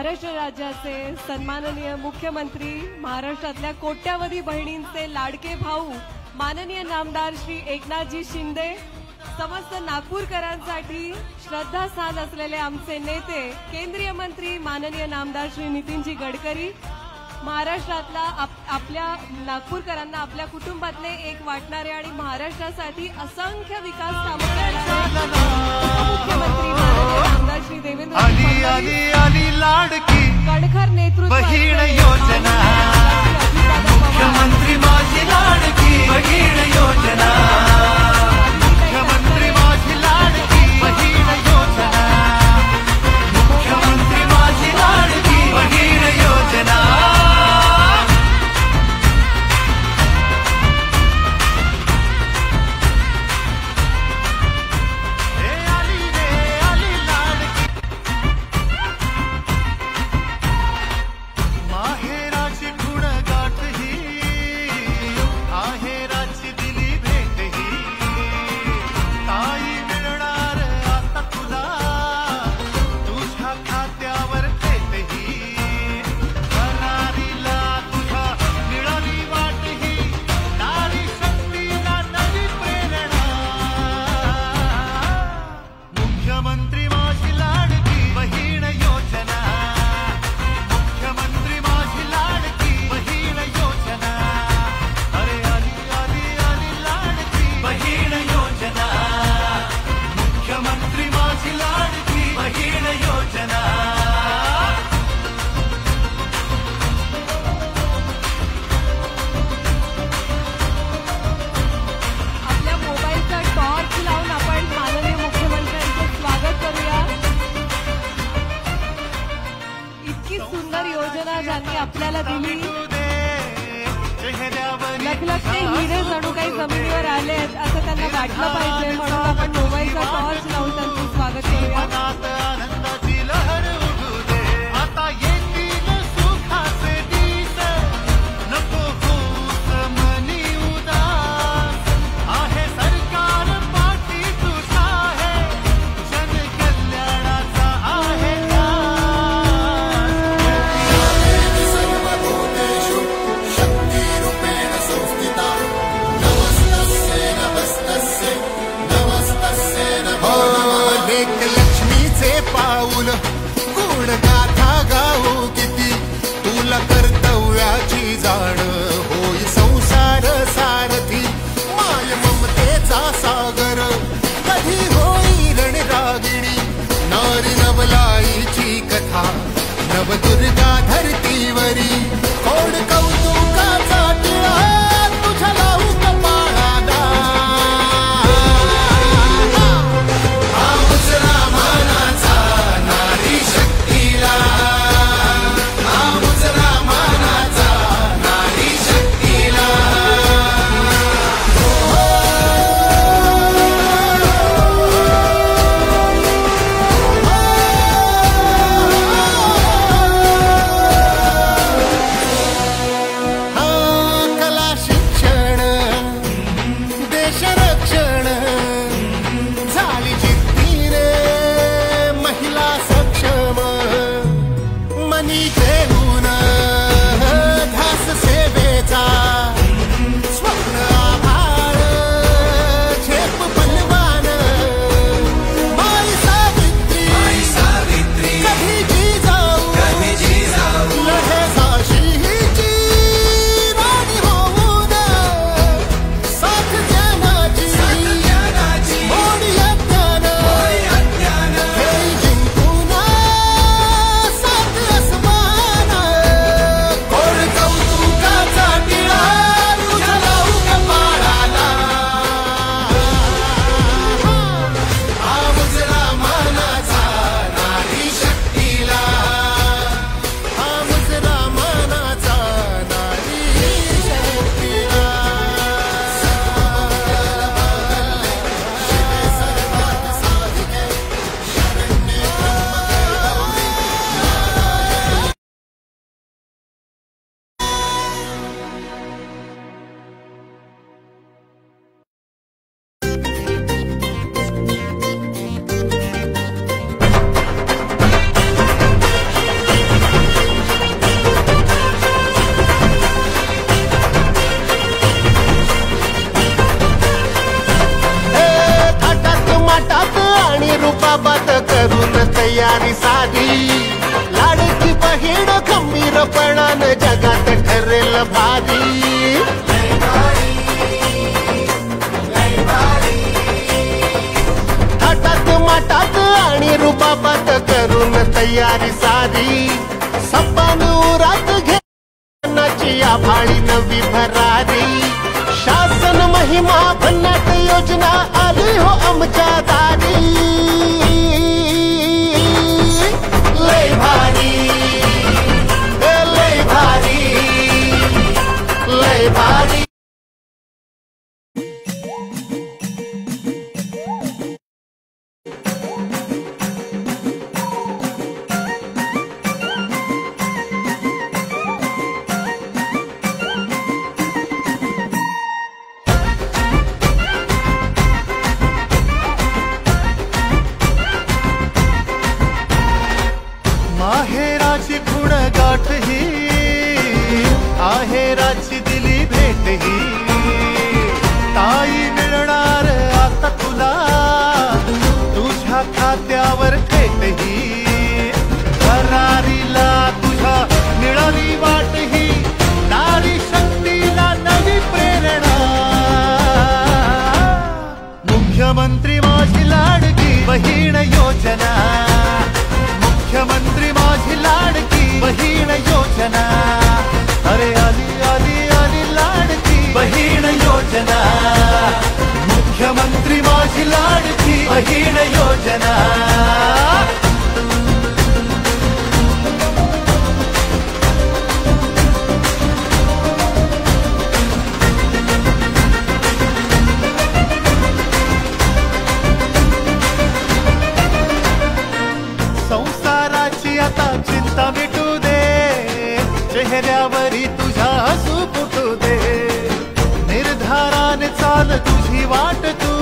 महाराष्ट्र राज्याचे सन्माननीय मुख्यमंत्री, महाराष्ट्रातल्या कोट्यावधी बहिणींचे लाडके भाऊ माननीय नामदार श्री एकनाथजी शिंदे, समस्त नागपूरकरांसाठी श्रद्धास्थान असलेले आमचे नेते केंद्रीय मंत्री माननीय नामदार श्री नितीनजी गडकरी, महाराष्ट्रातला आपल्या नागपूरकरांना आपल्या कुटुंबातले एक वाटणारे आणि महाराष्ट्रासाठी असंख्य विकास कामं करणारे मुख्यमंत्री माननीय नामदार श्री देवेंद्र कणखर नेतृत्व योजना, मुख्यमंत्री माझी लाडकी बहीण योजना, मुख्यमंत्री माझी लाडकी बहीण योजना, मुख्यमंत्री माझी लाडकी बहीण योजना। आपल्याला दिली, लखलखते हिरे जणू काही जमिनीवर आले असं त्यांना वाटलं पाहिजे, म्हणून आपण मोबाईलचा टॉर्च लावून त्यांचं स्वागत करूया। नमस्तस्य तयारी साधी. लाडकी बहीण खंबीरपणानं जगात ठरेल भारी. थाटात माटात आणि रुबाबात करून तयारी साधी. सप्पान उरात घेण्याची आभाळी नवी भरारी. शासन महिमा भन्नाट योजना आली हो आमच्या दारी. लय भारी लय भारी लय भारी. माहेराची खुण गाठ ही आहेराची दिली भेट ही. ताई मिळणार आता तुला तुझ्या खात्यावर थेट ही. भरारीला तुझ्या मिळाली वाट ही. नारी शक्तीला नवी प्रेरणा. मुख्यमंत्री माझी लाडकी बहीण योजना. मुख्यमंत्री माझी लाडकी बहीण योजना. अरे आली आली आली लाडकी बहीण योजना. मुख्यमंत्री माझी लाडकी बहीण योजना. संसाराची आता चिंता मिटू दे. चेहऱ्यावरी तुझ्या हसू फुटू दे. निर्धाराने चाल तुझी वाट तू.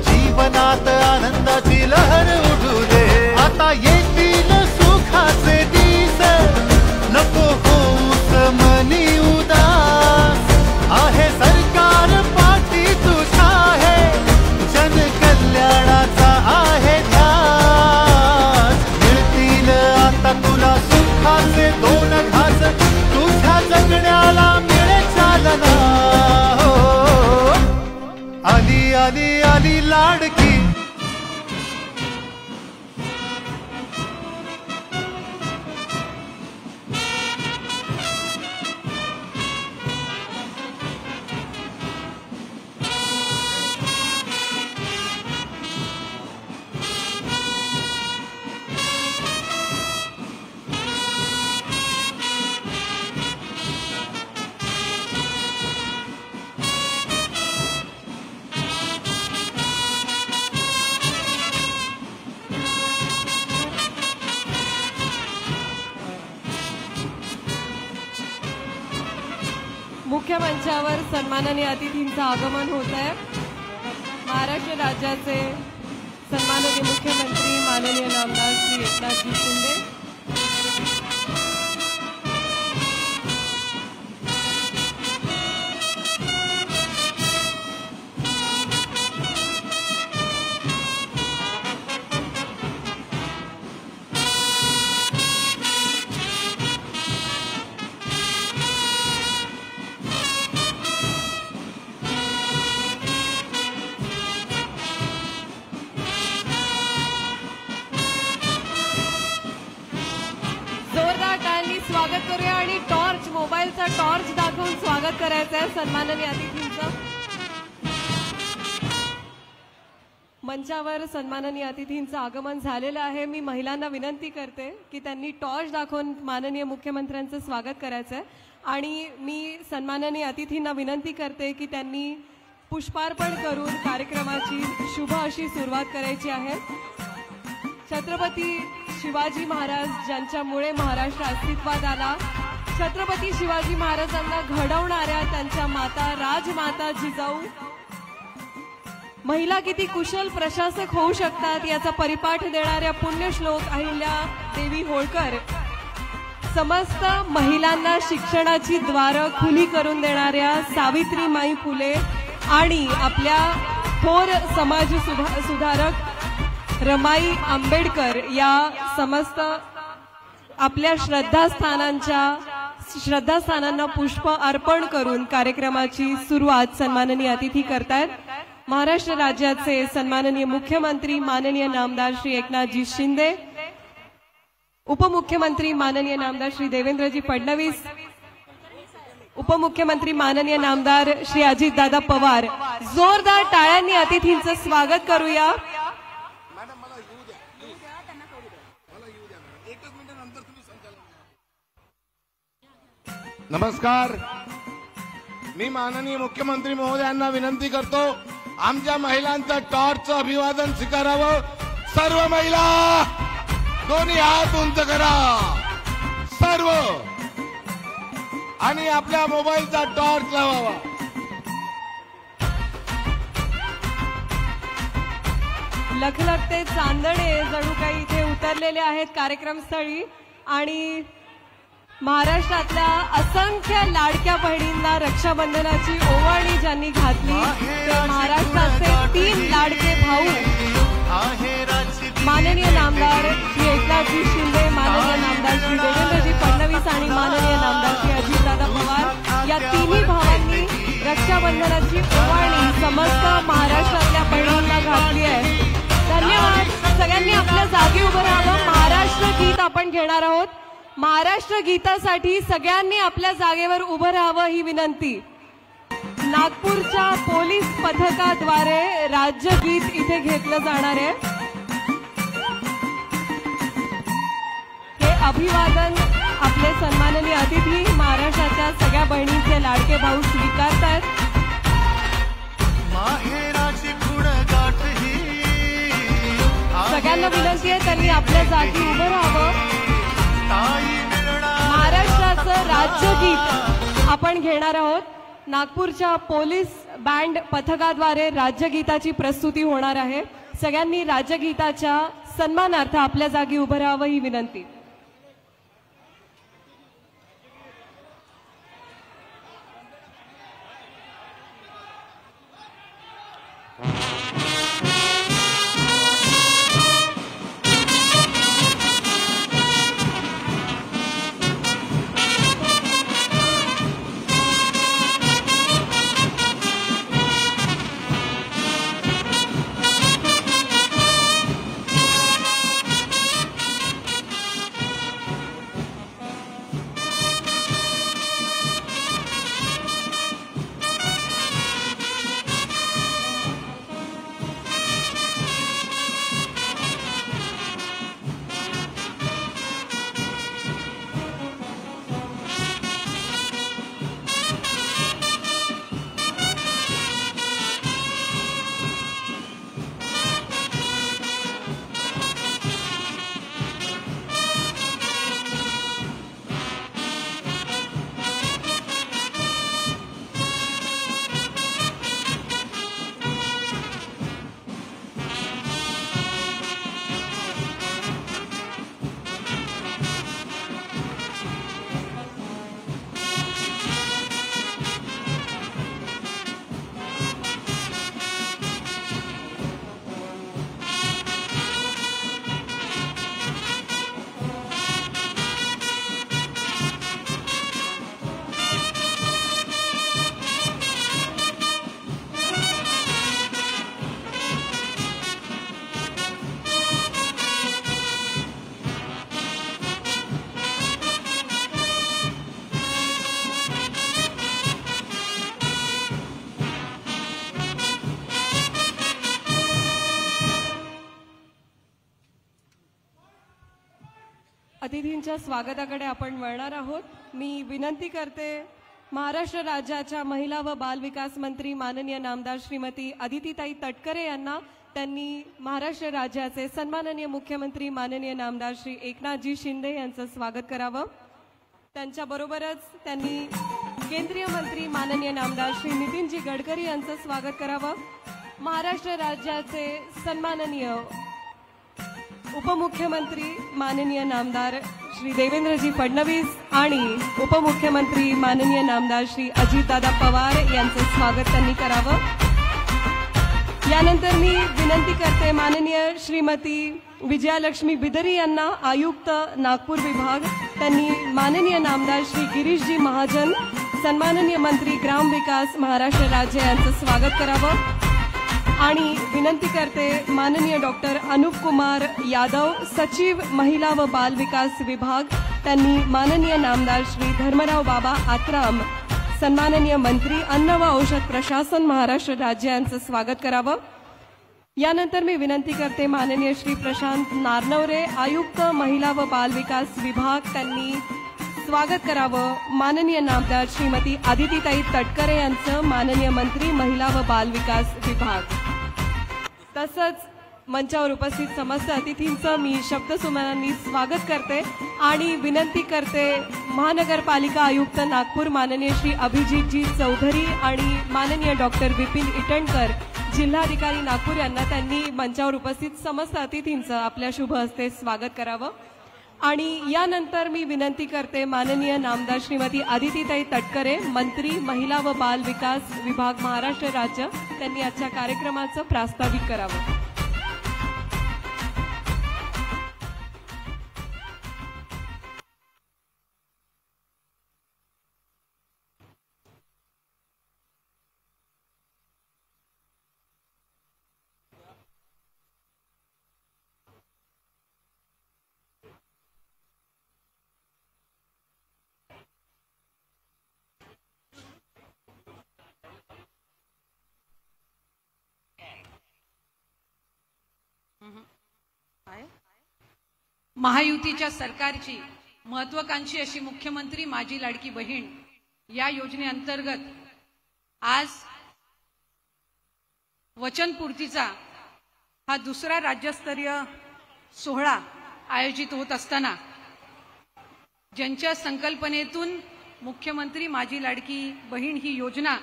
जीवनात आनंदाची लहर उडू दे. आता येतील सुखाचे दिस नको होऊस मनी उदास. आहे सरकार पाठी तुझा आहे. जन कल्याणाचा आहे ध्यास. मिळतील आता तुला सुखाचे दोन घास. तुझ्या जगण्याला मिळे चालना. आली आली आली लाडकी. मुख्य मंचावर सन्माननीय अतिथींचं आगमन होत आहे. महाराष्ट्र राज्याचे सन्माननीय मुख्यमंत्री माननीय नामदार श्री एकनाथजी शिंदे. स्वागत करूया आणि टॉर्च मोबाईलचा टॉर्च दाखवून स्वागत करायचं आहे सन्माननीय अतिथींचं. मंचावर सन्माननीय अतिथींचं आगमन झालेलं आहे. मी महिलांना विनंती करते की त्यांनी टॉर्च दाखवून माननीय मुख्यमंत्र्यांचं स्वागत करायचं आहे. आणि मी सन्माननीय अतिथींना विनंती करते की त्यांनी पुष्पार्पण करून कार्यक्रमाची शुभ अशी सुरुवात करायची आहे. छत्रपती शिवाजी महाराज ज्यांच्यामुळे महाराष्ट्र अस्तित्वात आला. छत्रपती शिवाजी महाराजांना घडवणाऱ्या त्यांच्या माता राजमाता जिजाऊ महिला किती कुशल प्रशासक होऊ शकतात याचा परिपाठ देणाऱ्या पुण्यश्लोक अहिल्या देवी होळकर, समस्त महिलांना शिक्षणाची द्वारं खुली करून देणाऱ्या सावित्रीमाई फुले आणि आपल्या थोर समाज सुधारक रमाई आंबेडकर या समस्त आपल्या श्रद्धास्थानांना पुष्प अर्पण करून कार्यक्रमाची सुरुवात सन्माननीय अतिथी करतायत। महाराष्ट्र राज्याचे सन्माननीय मुख्यमंत्री माननीय नामदार श्री एकनाथजी शिंदे, उपमुख्यमंत्री माननीय नामदार श्री देवेंद्रजी फडणवीस, उपमुख्यमंत्री माननीय नामदार श्री अजितदादा पवार। जोरदार टाळ्यांनी अतिथींचं स्वागत करूया। नमस्कार, मी माननीय मुख्यमंत्री महोदयांना विनंती करतो, आमच्या महिलांचं टॉर्चचं अभिवादन स्वीकारावं। सर्व महिला दोन्ही हात उंच करा, सर्व, आणि आपल्या मोबाईलचा टॉर्च लावावा। लखलखते चांदणे जणू काही इथे उतरलेले आहेत कार्यक्रमस्थळी आणि महाराष्ट्रातल्या असंख्य लाडक्या बहिणींना रक्षाबंधनाची ओवाळणी ज्यांनी घातली ते महाराष्ट्राचे 3 लाडके भाऊ माननीय नामदार श्री एकनाथजी शिंदे, माननीय नामदार श्री देवेंद्रजी फडणवीस आणि माननीय नामदार श्री अजितदादा पवार या तिन्ही भावांनी रक्षाबंधनाची ओवाळणी समस्त महाराष्ट्रातल्या बहिणींना घातली आहे। धन्यवाद। सगळ्यांनी आपल्या जागी उभं राहावं। महाराष्ट्र गीत आपण घेणार आहोत। महाराष्ट्र गीतासाठी सगळ्यांनी आपल्या जागेवर उभं राहावं ही विनंती। नागपूरच्या पोलीस पथकाद्वारे राज्यगीत इथे घेतलं जाणार आहे। हे अभिवादन आपले सन्माननीय अतिथी महाराष्ट्राच्या सगळ्या बहिणींचे लाडके भाऊ स्वीकारतायत। सगळ्यांना विनंती आहे त्यांनी आपल्या जागी उभं राहावं। महाराष्ट्राचं राज्यगीत आपण घेणार आहोत। नागपूरच्या पोलीस बँड पथकाद्वारे राज्यगीताची प्रस्तुती होणार आहे। सगळ्यांनी राज्यगीताच्या सन्मानार्थ आपल्या जागी उभं राहावं ही विनंती। अतिथींच्या स्वागताकडे आपण वळणार आहोत। मी विनंती करते महाराष्ट्र राज्याच्या महिला व बाल विकास मंत्री माननीय नामदार श्रीमती अदितीताई तटकरे यांना त्यांनी महाराष्ट्र राज्याचे सन्माननीय मुख्यमंत्री माननीय नामदार श्री एकनाथजी शिंदे यांचं स्वागत करावं। त्यांच्याबरोबरच त्यांनी केंद्रीय मंत्री माननीय नामदार श्री नितीनजी गडकरी यांचं स्वागत करावं। महाराष्ट्र राज्याचे सन्माननीय उपमुख्यमंत्री माननीय नामदार श्री देवेंद्रजी फडणवीस आणि उपमुख्यमंत्री माननीय नामदार श्री अजितदादा पवार यांचं स्वागत त्यांनी करावं। यानंतर मी विनंती करते माननीय श्रीमती विजयालक्ष्मी बिदरी यांना, आयुक्त नागपूर विभाग, त्यांनी माननीय नामदार श्री गिरीशजी महाजन, सन्माननीय मंत्री ग्राम विकास महाराष्ट्र राज्य यांचं स्वागत करावं. आणि विनंती करते माननीय डॉक्टर अनुप कुमार यादव, सचिव महिला व बाल विकास विभाग, त्यांनी माननीय नामदार श्री धर्मराव बाबा आत्राम, सन्माननीय मंत्री अन्न व औषध प्रशासन महाराष्ट्र राज्य यांचं स्वागत करावं. यानंतर मी विनंती करते माननीय श्री प्रशांत नारनवरे, आयुक्त महिला व बाल विकास विभाग, त्यांनी स्वागत करावं. माननीय नामदार श्रीमती आदितीताई तटकरे यांचं, माननीय मंत्री महिला व बाल विकास विभाग. तसंच मंचावर उपस्थित समस्त अतिथींचं मी शब्दसुमनांनी स्वागत करते आणि विनंती करते महानगरपालिका आयुक्त नागपूर माननीय श्री अभिजितजी चौधरी आणि माननीय डॉक्टर विपिन इटणकर, जिल्हाधिकारी नागपूर यांना त्यांनी मंचावर उपस्थित समस्त अतिथींचं आपल्या शुभ हस्ते स्वागत करावं. आणि यानंतर मी विनंती करते माननीय नामदार श्रीमती आदितीताई तटकरे, मंत्री महिला व बाल विकास विभाग महाराष्ट्र राज्य, त्यांनी आजच्या कार्यक्रमाचं प्रास्ताविक करावं. महायुतीच्या सरकारची महत्वाकांक्षी अशी मुख्यमंत्री माझी लाडकी बहीण या योजनेअंतर्गत आज वचनपूर्तीचा हा दुसरा राज्यस्तरीय सोहळा आयोजित होत असताना ज्यांच्या संकल्पनेतून मुख्यमंत्री माझी लाडकी बहीण ही योजना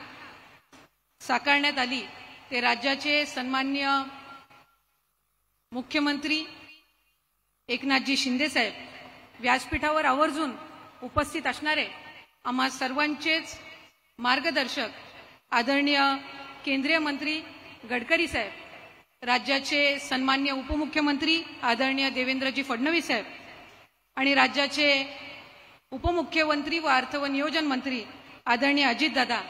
साकारण्यात आली ते राज्याचे सन्माननीय मुख्यमंत्री एकनाथजी शिंदे साहेब, व्यासपीठावर आवर्जून उपस्थित असणारे आम्हा सर्वांचेच मार्गदर्शक आदरणीय केंद्रीय मंत्री गडकरी साहेब, राज्याचे सन्माननीय उपमुख्यमंत्री आदरणीय देवेंद्रजी फडणवीस साहेब आणि राज्याचे उपमुख्यमंत्री व अर्थ व नियोजन मंत्री आदरणीय अजितदादा,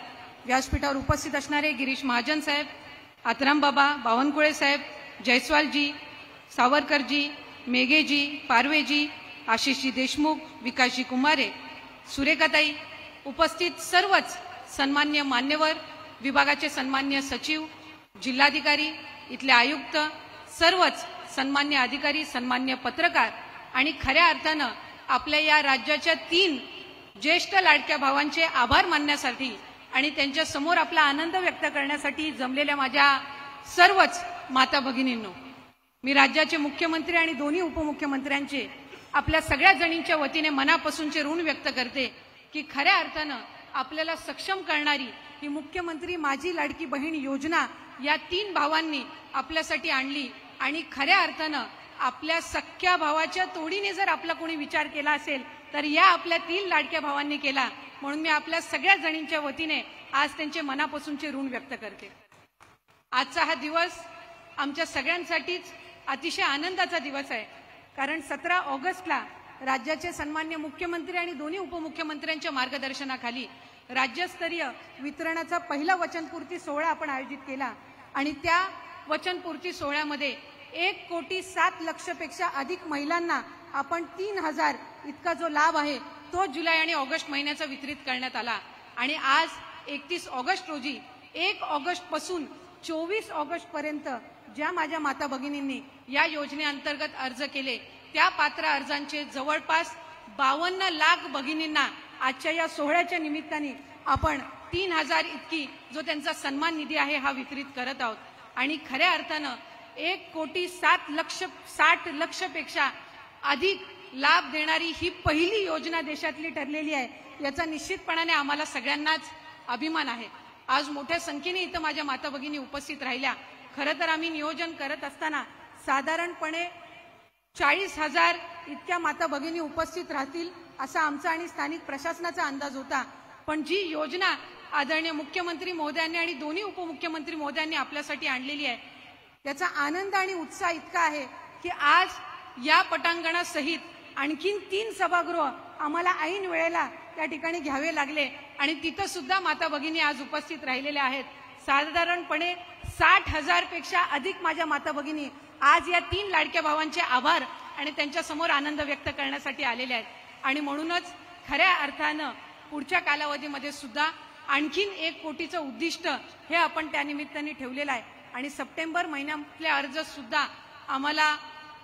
व्यासपीठावर उपस्थित असणारे गिरीश महाजन साहेब, आत्राम बाबा, बावनकुळे साहेब, जयस्वालजी, सावरकरजी, मेघेजी, पारवेजी, आशिषजी देशमुख, विकासजी कुमारे, सुरेखाताई, उपस्थित सर्वच सन्मान्य मान्यवर, विभागाचे सन्मान्य सचिव, जिल्हाधिकारी, इथले आयुक्त, सर्वच सन्मान्य अधिकारी, सन्मान्य पत्रकार आणि खऱ्या अर्थानं आपल्या या राज्याच्या 3 ज्येष्ठ लाडक्या भावांचे आभार मानण्यासाठी आणि त्यांच्या समोर आपला आनंद व्यक्त करण्यासाठी जमलेल्या माझ्या सर्वच माता भगिनींनो, मी राज्याचे मुख्यमंत्री आणि दोन्ही उपमुख्यमंत्र्यांचे आपल्या सगळ्या जणींच्या वतीने मनापासूनचे ऋण व्यक्त करते की खऱ्या अर्थानं आपल्याला सक्षम करणारी ही मुख्यमंत्री माझी लाडकी बहीण योजना या 3 भावांनी आपल्यासाठी आणली आणि खऱ्या अर्थानं आपल्या सख्या भावाच्या तोडीने जर आपला कोणी विचार केला असेल तर या आपल्या 3 लाडक्या भावांनी केला. म्हणून मी आपल्या सगळ्या जणींच्या वतीने आज त्यांचे मनापासूनचे ऋण व्यक्त करते. आजचा हा दिवस आमच्या सगळ्यांसाठीच अतिशय आनंदाचा दिवस आहे, कारण 17 ऑगस्टला राज्याचे सन्मान्य मुख्यमंत्री आणि दोन्ही उपमुख्यमंत्र्यांच्या मार्गदर्शनाखाली राज्यस्तरीय वितरणाचा पहिला वचनपूर्ती सोहळा आपण आयोजित केला आणि त्या वचनपूर्ती सोहळ्यामध्ये 1,07,00,000 पेक्षा अधिक महिलांना आपण 3,000 इतका जो लाभ आहे तो जुलै आणि ऑगस्ट महिन्याचा वितरित करण्यात आला. आणि आज 31 ऑगस्ट रोजी 1 ऑगस्ट पासून 24 ऑगस्ट पर्यंत ज्या माझ्या माता भगिनींनी या योजनेअंतर्गत अर्ज केले त्या पात्र अर्जांचे जवळपास 52 लाख भगिनींना आजच्या या सोहळ्याच्या निमित्ताने आपण 3,000 इतकी जो त्यांचा सन्मान निधी आहे हा वितरित करत आहोत. आणि खऱ्या अर्थानं 1,60,00,000 पेक्षा अधिक लाभ देणारी ही पहिली योजना देशातली ठरलेली आहे. याचा निश्चितपणाने आम्हाला सगळ्यांनाच अभिमान आहे. आज मोठ्या संख्येने इथं माझ्या माता भगिनी उपस्थित राहिल्या. खरं तर आम्ही नियोजन करत असताना साधारणपणे 40,000 इतक्या माता भगिनी उपस्थित राहतील असा आमचा आणि स्थानिक प्रशासनाचा अंदाज होता. पण जी योजना आदरणीय मुख्यमंत्री महोदयांनी आणि दोन्ही उपमुख्यमंत्री महोदयांनी आपल्यासाठी आणलेली आहे. त्याचा आनंद आणि उत्साह इतका आहे की आज या पटांगणासहित आणखीन 3 सभागृह आम्हाला ऐन वेळेला त्या ठिकाणी घ्यावे लागले आणि तिथं सुद्धा माता भगिनी आज उपस्थित राहिलेल्या आहेत. साधारणपणे 60,000 पेक्षा अधिक माझ्या माता भगिनी आज या 3 लाडक्या भावांचे आभार आणि त्यांच्या समोर आनंद व्यक्त करण्यासाठी आलेले आहेत. आणि म्हणूनच खऱ्या अर्थानं पुढच्या कालावधीमध्ये सुद्धा आणखीन 1 कोटीचं उद्दिष्ट हे आपण त्यानिमित्ताने ठेवलेलं आहे आणि सप्टेंबर महिन्यातले अर्ज सुद्धा आम्हाला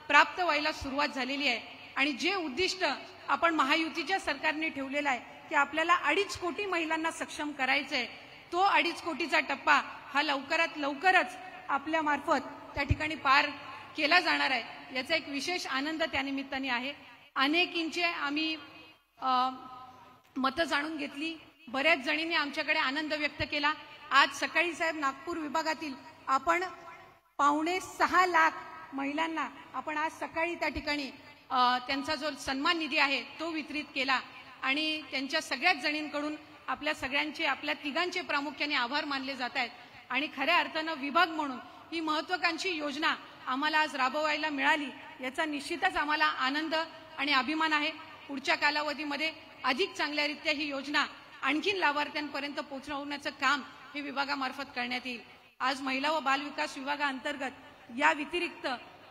प्राप्त व्हायला सुरुवात झालेली आहे. आणि जे उद्दिष्ट आपण महायुतीच्या सरकारने ठेवलेलं आहे की आपल्याला 2.5 कोटी महिलांना सक्षम करायचंय, तो 2.5 कोटीचा टप्पा हा लवकरात लवकरच आपल्या मार्फत त्या ठिकाणी पार केला जाणार आहे. याचा एक विशेष आनंद त्यानिमित्ताने आहे. अनेकींचे आम्ही मतं जाणून घेतली, बऱ्याच जणींनी आमच्याकडे आनंद व्यक्त केला. आज सकाळी साहेब नागपूर विभागातील आपण 5.6 लाख महिलांना आपण आज सकाळी त्या ठिकाणी त्यांचा जो सन्मान निधी आहे तो वितरित केला आणि त्यांच्या सगळ्याच जणींकडून आपल्या सगळ्यांचे, आपल्या तिघांचे प्रामुख्याने आभार मानले जात आहेत. आणि खऱ्या अर्थानं विभाग म्हणून ही महत्वाकांक्षी योजना आम्हाला आज राबवायला मिळाली याचा निश्चितच आम्हाला आनंद आणि अभिमान आहे. पुढच्या कालावधीमध्ये अधिक चांगल्यारीत्या ही योजना आणखीन लाभार्थ्यांपर्यंत पोहोचवण्याचं काम हे विभागामार्फत करण्यात येईल. आज महिला व बालविकास विभागाअंतर्गत या व्यतिरिक्त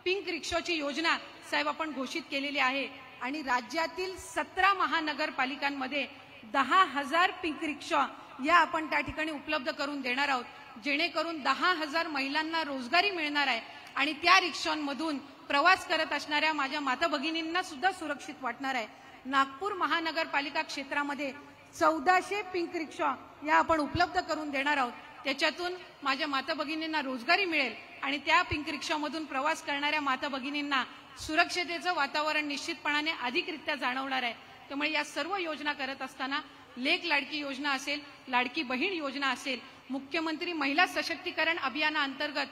पिंक रिक्षाची योजना साहेब आपण घोषित केलेली आहे आणि राज्यातील 17 महानगरपालिकांमध्ये 10,000 पिंक रिक्षा या आपण त्या ठिकाणी उपलब्ध करून देणार आहोत, जेणेकरून 10,000 महिलांना रोजगारी मिळणार आहे आणि त्या रिक्षांमधून प्रवास करत असणाऱ्या माझ्या माता भगिनींना सुद्धा सुरक्षित वाटणार आहे. नागपूर महानगरपालिका क्षेत्रामध्ये 1400 पिंक रिक्षा या आपण उपलब्ध करून देणार आहोत. त्याच्यातून माझ्या माता भगिनींना रोजगारी मिळेल आणि त्या पिंक रिक्षामधून प्रवास करणाऱ्या माता भगिनींना सुरक्षितेचं वातावरण निश्चितपणाने अधिकरित्या जाणवणार आहे. त्यामुळे या सर्व योजना करत असताना लेक लाडकी योजना असेल, लाडकी बहीण योजना असेल, मुख्यमंत्री महिला सशक्तीकरण अभियानाअंतर्गत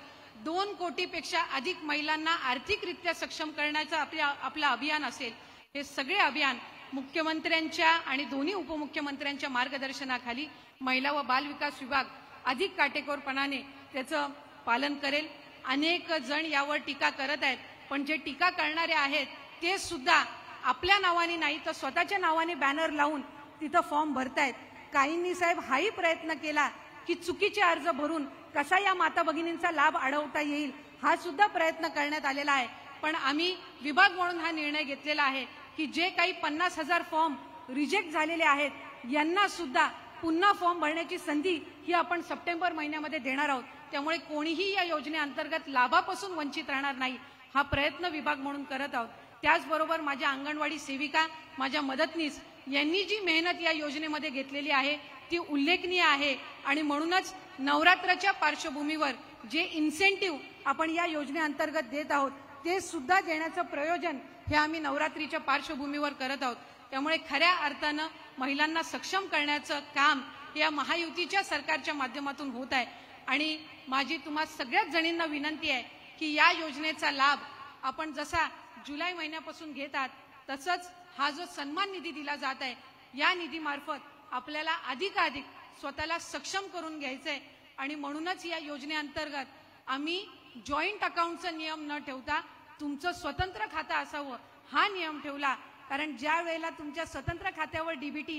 2 कोटीपेक्षा अधिक महिलांना आर्थिकरित्या सक्षम करण्याचं आपलं अभियान असेल, हे सगळे अभियान मुख्यमंत्र्यांच्या आणि दोन्ही उपमुख्यमंत्र्यांच्या मार्गदर्शनाखाली महिला व बालविकास विभाग अधिक काटेकोरपणाने त्याचं पालन करेल. अनेक जण यावर टीका करत आहेत, पण जे टीका करणारे आहेत ते सुद्धा आपल्या नावाने नाही तर स्वतःच्या नावाने बॅनर लावून तिथं फॉर्म भरतायत. काहींनी साहेब हाही प्रयत्न केला की चुकीचे अर्ज भरून कसा या माता भगिनींचा लाभ अडवता येईल, हा सुद्धा प्रयत्न करण्यात आलेला आहे. पण आम्ही विभाग म्हणून हा निर्णय घेतलेला आहे की जे काही 50,000 फॉर्म रिजेक्ट झालेले आहेत यांना सुद्धा पुन्हा फॉर्म भरण्याची संधी ही आपण सप्टेंबर महिन्यामध्ये देणार आहोत. त्यामुळे कोणीही या योजनेअंतर्गत लाभापासून वंचित राहणार नाही, हा प्रयत्न विभाग म्हणून करत आहोत. त्याचबरोबर माझ्या अंगणवाडी सेविका, माझ्या मदतनीस यांनी जी मेहनत या योजनेमध्ये घेतलेली आहे ती उल्लेखनीय आहे आणि म्हणूनच नवरात्राच्या पार्श्वभूमीवर जे इन्सेंटिव्ह आपण या योजनेअंतर्गत देत आहोत ते सुद्धा देण्याचं प्रयोजन हे आम्ही नवरात्रीच्या पार्श्वभूमीवर करत आहोत. त्यामुळे खऱ्या अर्थानं महिलांना सक्षम करण्याचं काम या महायुतीच्या सरकारच्या माध्यमातून होत आहे. आणि माझी तुम्हा सगळ्याच जणींना विनंती आहे की या योजनेचा लाभ आपण जसा जुलै महिन्यापासून घेतात तसंच हा जो सन्मान निधी दिला जात आहे या निधीमार्फत आपल्याला अधिकाधिक स्वतःला सक्षम करून घ्यायचंय. आणि म्हणूनच या योजनेअंतर्गत आम्ही जॉईंट अकाउंटचा नियम न ठेवता तुमचं स्वतंत्र खातं असावं हा नियम ठेवला. कारण ज्या वेळेला तुमच्या स्वतंत्र खात्यावर डीबीटी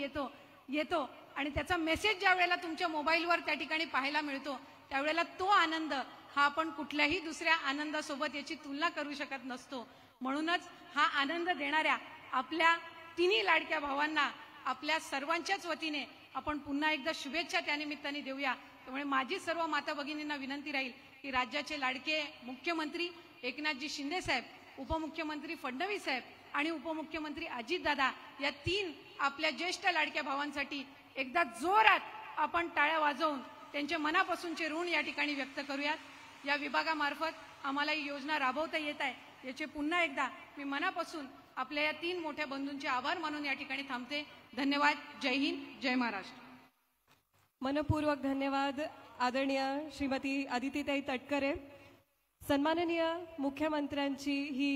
येतो आणि त्याचा मेसेज ज्या वेळेला तुमच्या मोबाईलवर त्या ठिकाणी पाहायला मिळतो त्यावेळेला तो आनंद हा आपण कुठल्याही दुसऱ्या आनंदासोबत याची तुलना करू शकत नसतो. म्हणूनच हा आनंद देणाऱ्या आपल्या तिन्ही लाडक्या भावांना आपल्या सर्वांच्याच वतीने आपण पुन्हा एकदा शुभेच्छा त्यानिमित्ताने देऊया. त्यामुळे माझी सर्व माता भगिनींना विनंती राहील की राज्याचे लाडके मुख्यमंत्री एकनाथजी शिंदे साहेब, उपमुख्यमंत्री फडणवीस साहेब आणि उपमुख्यमंत्री अजितदादा या 3 आपल्या ज्येष्ठ लाडक्या भावांसाठी एकदा जोरात आपण टाळ्या वाजवून त्यांच्या मनापासूनचे ऋण या ठिकाणी व्यक्त करूयात. या विभागामार्फत आम्हाला ही योजना राबवता येत आहे याचे पुन्हा एकदा मी मनापासून आपल्या या 3 मोठ्या बंधूंचे आभार मानून या ठिकाणी थांबते. धन्यवाद. जय हिंद, जय महाराष्ट्र. मनपूर्वक धन्यवाद आदरणीय श्रीमती अदितीताई तटकरे. सन्माननीय मुख्यमंत्र्यांची ही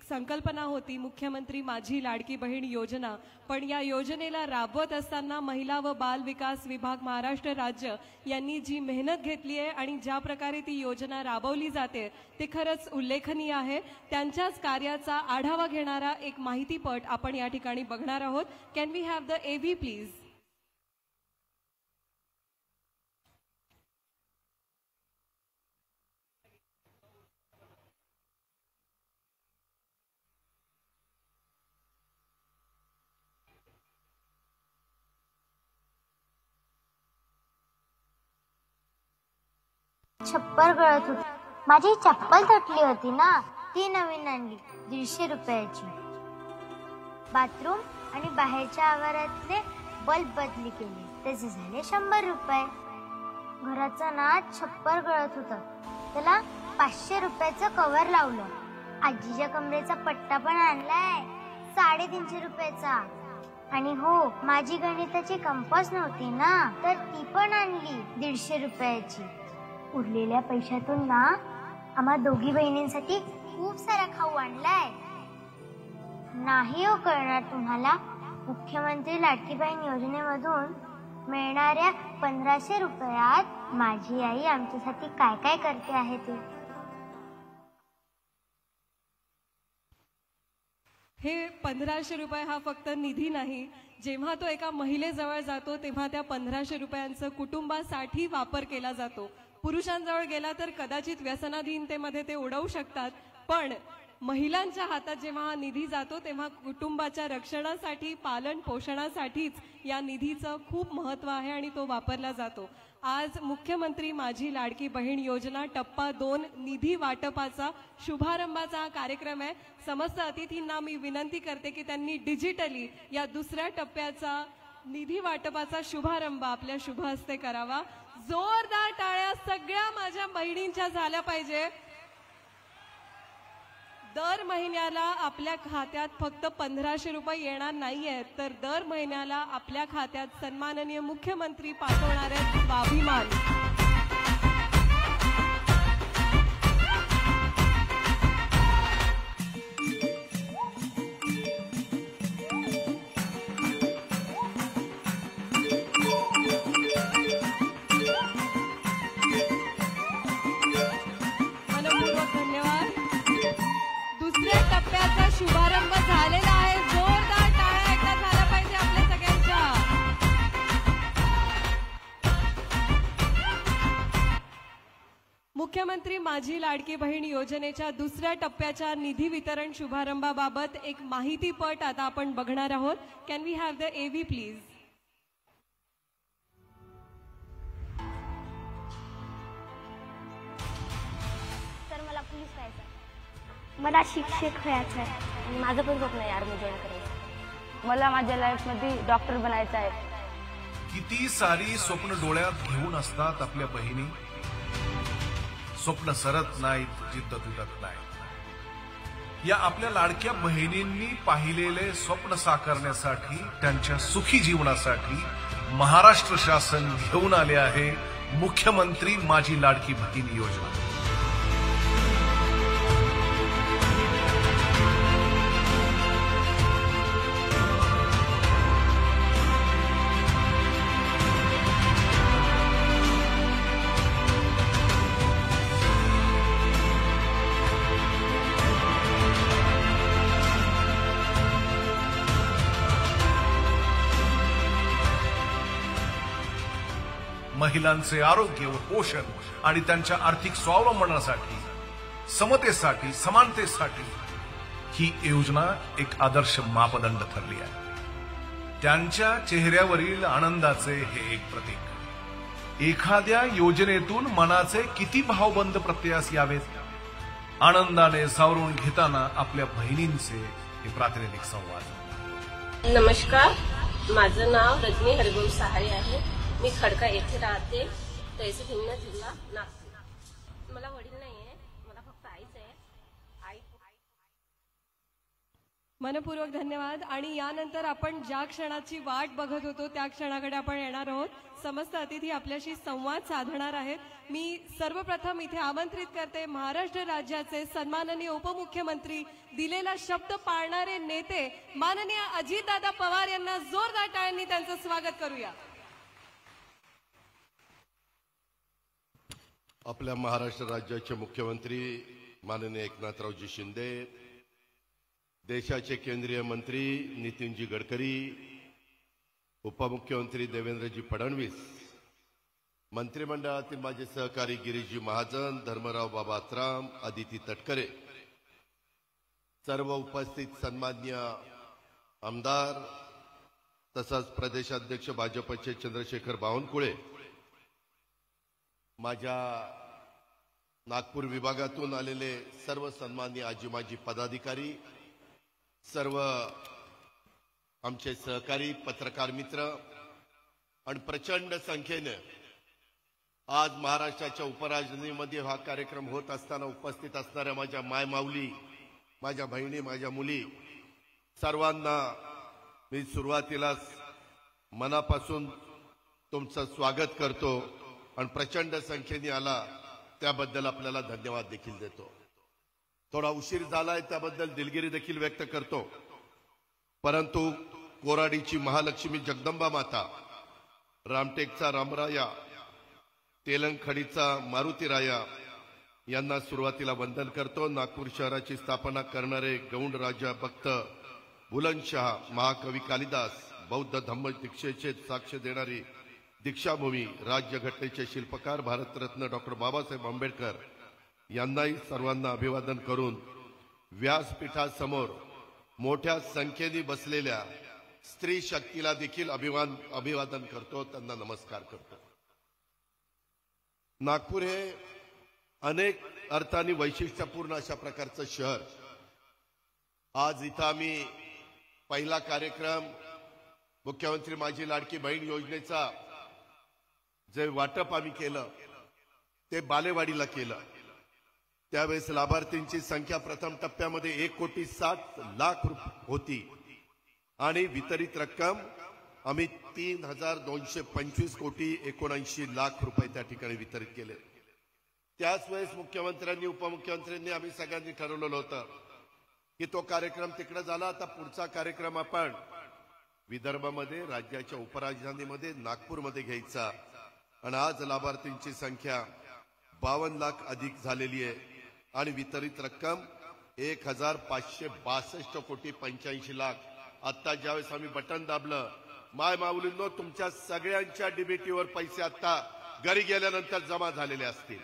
संकल्पना होती मुख्यमंत्री माझी लाडकी बहीण योजना, पण या योजनेला राबवत असताना महिला व बाल विकास विभाग महाराष्ट्र राज्य यांनी जी मेहनत घेतली आहे आणि ज्या प्रकारे ती योजना राबवली जाते ते खरंच उल्लेखनीय आहे. त्यांच्याच कार्याचा आढावा घेणारा एक माहितीपट आपण या ठिकाणी बघणार आहोत. Can we have the AV please. छप्पर गळत होती. माझी चप्पल तुटली होती ना, ती नवीन आणली 150 रुपयाची. बाथरूम आणि बाहेरच्या आवारातले बल्ब बदली केले, त्याचे झाले 100 रुपये. घराचं ना छप्पर गळत होतं, त्याला 500 रुपयाचं कव्हर लावलं. आजीच्या कमरेचा पट्टा पण आणलाय 350 रुपयाचा. आणि हो, माझी गणिताची कंपास नव्हती ना, तर ती पण आणली 150 रुपयाची. उरलेल्या पैशातून ना आम्हा दोघी बहिणींसाठी खूप सारा खाऊ आणलाय. नाही हो कळणार तुम्हाला, मुख्यमंत्री लाडकी बहीण योजनेमधून मिळणाऱ्या 1500 रुपयात माझी आई आमच्यासाठी काय काय करते आहे ते. हे 1500 रुपये हा फक्त निधी नाही. जेव्हा तो एका महिलेजवळ जातो तेव्हा त्या 1500 रुपयांचा कुटुंबासाठी वापर केला जातो. पुरुषांजवळ गेला तर कदाचित व्यसनाधीनतेमध्ये ते उडवू शकतात, पण महिलांच्या हातात जेव्हा हा निधी जातो तेव्हा कुटुंबाच्या रक्षणासाठी, पालन पोषणासाठीच या निधीचं खूप महत्त्व आहे आणि तो वापरला जातो. आज मुख्यमंत्री माझी लाडकी बहीण योजना टप्पा 2 निधी वाटपाचा शुभारंभाचा कार्यक्रम आहे. समस्त अतिथींना मी विनंती करते की त्यांनी डिजिटली या दुसऱ्या टप्प्याचा निधी वाटपाचा शुभारंभ आपल्या शुभ हस्ते करावा. जोरदार टाळ्या सगळ्या माझ्या बहिणींच्या झाल्या पाहिजे. दर महिन्याला आपल्या खात्यात फक्त 1500 रुपये येणार नाहीये, तर दर महिन्याला आपल्या खात्यात सन्माननीय मुख्यमंत्री पाठवणार आहेत स्वाभिमान. शुभारंभ झालेला आहे. जोरदार टाळ्या एकदा झाल्या पाहिजे आपल्या सगळ्यांच्या. मुख्यमंत्री माझी लाडकी बहीण योजनेच्या दुसऱ्या टप्प्याच्या निधी वितरण शुभारंभाबाबत एक माहितीपट आता आपण बघणार आहोत. Can we have the AV please. तर मला पोलीस व्हायचं, मला शिक्षक व्हायचं आहे आणि माझं पण स्वप्न आहे आर्मी जॉईन करायचं. मला माझ्या लाईफमध्ये डॉक्टर बनायचं आहे. किती सारी स्वप्न डोळ्यात घेऊन असतात आपल्या बहिणी. स्वप्न सरत नाहीत, जिद्द तुटत नाही. या आपल्या लाडक्या बहिणींनी पाहिलेले स्वप्न साकारण्यासाठी, त्यांच्या सुखी जीवनासाठी महाराष्ट्र शासन घेऊन आले आहे मुख्यमंत्री माझी लाडकी बहीण योजना. महिलांचे आरोग्य व पोषण आणि त्यांच्या आर्थिक स्वावलंबनासाठी, समतेसाठी, समानतेसाठी ही योजना एक आदर्श मापदंड ठरली आहे. त्यांच्या चेहऱ्यावरील आनंदाचे हे एक प्रतीक. एखाद्या योजनेतून मनाचे किती भावबंद प्रत्ययास यावेत. आनंदाने सावरून घेताना आपल्या बहिणींचे हे प्रातिनिधिक संवाद. नमस्कार, माझं नाव रजनी हरिभाऊ सहारे आहे. मी खडका येथे राहते, तहसील हिंगणा, जिल्हा नागपूर. मला वडील नाहीये, मला फक्त आईच आहे. मनपूर्वक धन्यवाद. आणि यानंतर आपण ज्या क्षणाची वाट बघत होतो त्या क्षणाकडे आपण येणार आहोत. समस्त अतिथी आपल्याशी संवाद साधणार आहेत. मी सर्वप्रथम इथे आमंत्रित करते महाराष्ट्र राज्याचे सन्माननीय उपमुख्यमंत्री, दिलेला शब्द पाळणारे नेते माननीय अजितदादा पवार यांना जोरदार टाळ्यांनी त्यांचं स्वागत करूया. आपल्या महाराष्ट्र राज्याचे मुख्यमंत्री माननीय एकनाथरावजी शिंदे, देशाचे केंद्रीय मंत्री नितीनजी गडकरी, उपमुख्यमंत्री देवेंद्रजी फडणवीस, मंत्रिमंडळातील माझे सहकारी गिरीशजी महाजन, धर्मराव बाबा आत्राम, आदिती तटकरे, सर्व उपस्थित सन्माननीय आमदार तसंच प्रदेशाध्यक्ष भाजपचे चंद्रशेखर बावनकुळे, माझ्या नागपूर विभागातून आलेले सर्व सन्माननीय आजी माजी पदाधिकारी, सर्व आमचे सहकारी पत्रकार मित्र आणि प्रचंड संख्येने आज महाराष्ट्राच्या उपराजधानीमध्ये हा कार्यक्रम होत असताना उपस्थित असणाऱ्या माझ्या मायमाऊली, माझ्या बहिणी, माझ्या मुली, सर्वांना मी सुरुवातीलाच मनापासून तुमचं स्वागत करतो आणि प्रचंड संख्येने आला त्याबद्दल आपल्याला धन्यवाद देखील देतो. थोडा उशीर झालाय त्याबद्दल दिलगिरी देखील व्यक्त करतो. परंतु कोराडीची महालक्ष्मी जगदंबा माता, रामटेकचा रामराया, तेलंगखडीचा मारुतीराया यांना सुरुवातीला वंदन करतो. नागपूर शहराची स्थापना करणारे गौंड राजा भक्त बुलंदशहा, महाकवी कालिदास, बौद्ध धम्म दीक्षेचे साक्ष देणारी दीक्षाभूमी, राज्यघटनेचे शिल्पकार भारतरत्न डॉक्टर बाबासाहेब आंबेडकर यांनाही सर्वांना अभिवादन करून व्यासपीठासमोर मोठ्या संख्येने बसलेल्या स्त्री शक्तीला देखील अभिवादन करतो, त्यांना नमस्कार करतो. नागपूर हे अनेक अर्थाने वैशिष्ट्यपूर्ण अशा प्रकारचं शहर. आज इथं आम्ही पहिला कार्यक्रम मुख्यमंत्री माझी लाडकी बहीण योजनेचा जे वाटप आम्ही केलं ते बालेवाडीला केलं. त्यावेळेस लाभार्थींची संख्या प्रथम टप्प्यामध्ये 1,60,00,000 होती आणि वितरित रक्कम आम्ही 3,225,79,00,000 रुपये त्या ठिकाणी वितरित केले. त्याच वेळेस मुख्यमंत्र्यांनी, उपमुख्यमंत्र्यांनी, आम्ही सगळ्यांनी ठरवलेलं होतं की तो कार्यक्रम तिकडे झाला. आता पुढचा कार्यक्रम आपण विदर्भामध्ये, राज्याच्या उपराजधानीमध्ये नागपूरमध्ये घ्यायचा. आणि आज लाभार्थींची संख्या 52 लाख अधिक झालेली आहे आणि वितरित रक्कम 1,562,85,00,000. आता ज्यावेळेस आम्ही बटन दाबलं, माय माऊलींनो, तुमच्या सगळ्यांच्या डीबीटीवर पैसे आता घरी गेल्यानंतर जमा झालेले असतील.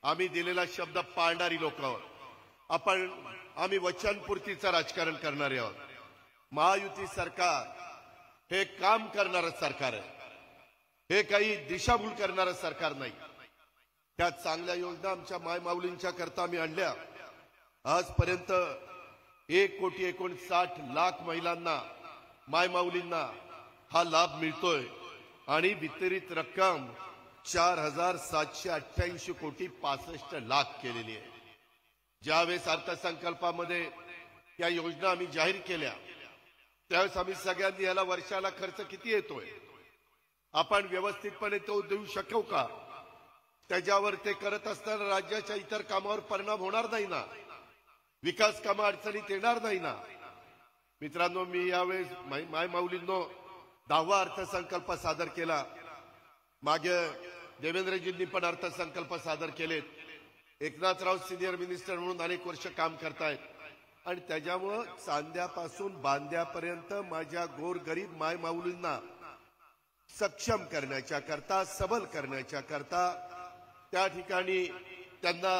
आम्ही दिलेला शब्द पाळणारी लोक आहोत. आम्ही वचनपूर्तीचं राजकारण करणारे आहोत. महायुती सरकार हे काम करणारं सरकार आहे, हे काही दिशाभूल करणारं सरकार नाही. त्या चांगल्या योजना आमच्या मायमाऊलींच्या करता आम्ही आणल्या. आजपर्यंत 1,59,00,000 महिलांना, मायमाऊलींना हा लाभ मिळतोय आणि वितरित रक्कम 4,788,65,00,000 केलेली आहे. ज्यावेळेस अर्थसंकल्पामध्ये या योजना आम्ही जाहीर केल्या त्यावेळेस आम्ही सगळ्यांनी याला वर्षाला खर्च किती येतोय, आपण व्यवस्थितपणे तो देऊ शकू का, त्याच्यावर ते करत असताना राज्याच्या इतर कामावर परिणाम होणार नाही ना, विकास कामं अडचणीत येणार नाही ना. मित्रांनो, मी यावेळेस मायमाऊलींनो 10वा अर्थसंकल्प सादर केला. मागे देवेंद्रजींनी पण अर्थसंकल्प सादर केलेत. एकनाथराव सिनियर मिनिस्टर म्हणून अनेक वर्ष काम करतायत आणि त्याच्यामुळं चांद्यापासून बांद्यापर्यंत माझ्या गोरगरीब मायमाऊलींना सक्षम करण्याच्या करता, सबल करण्याच्या करता, त्या ठिकाणी त्यांना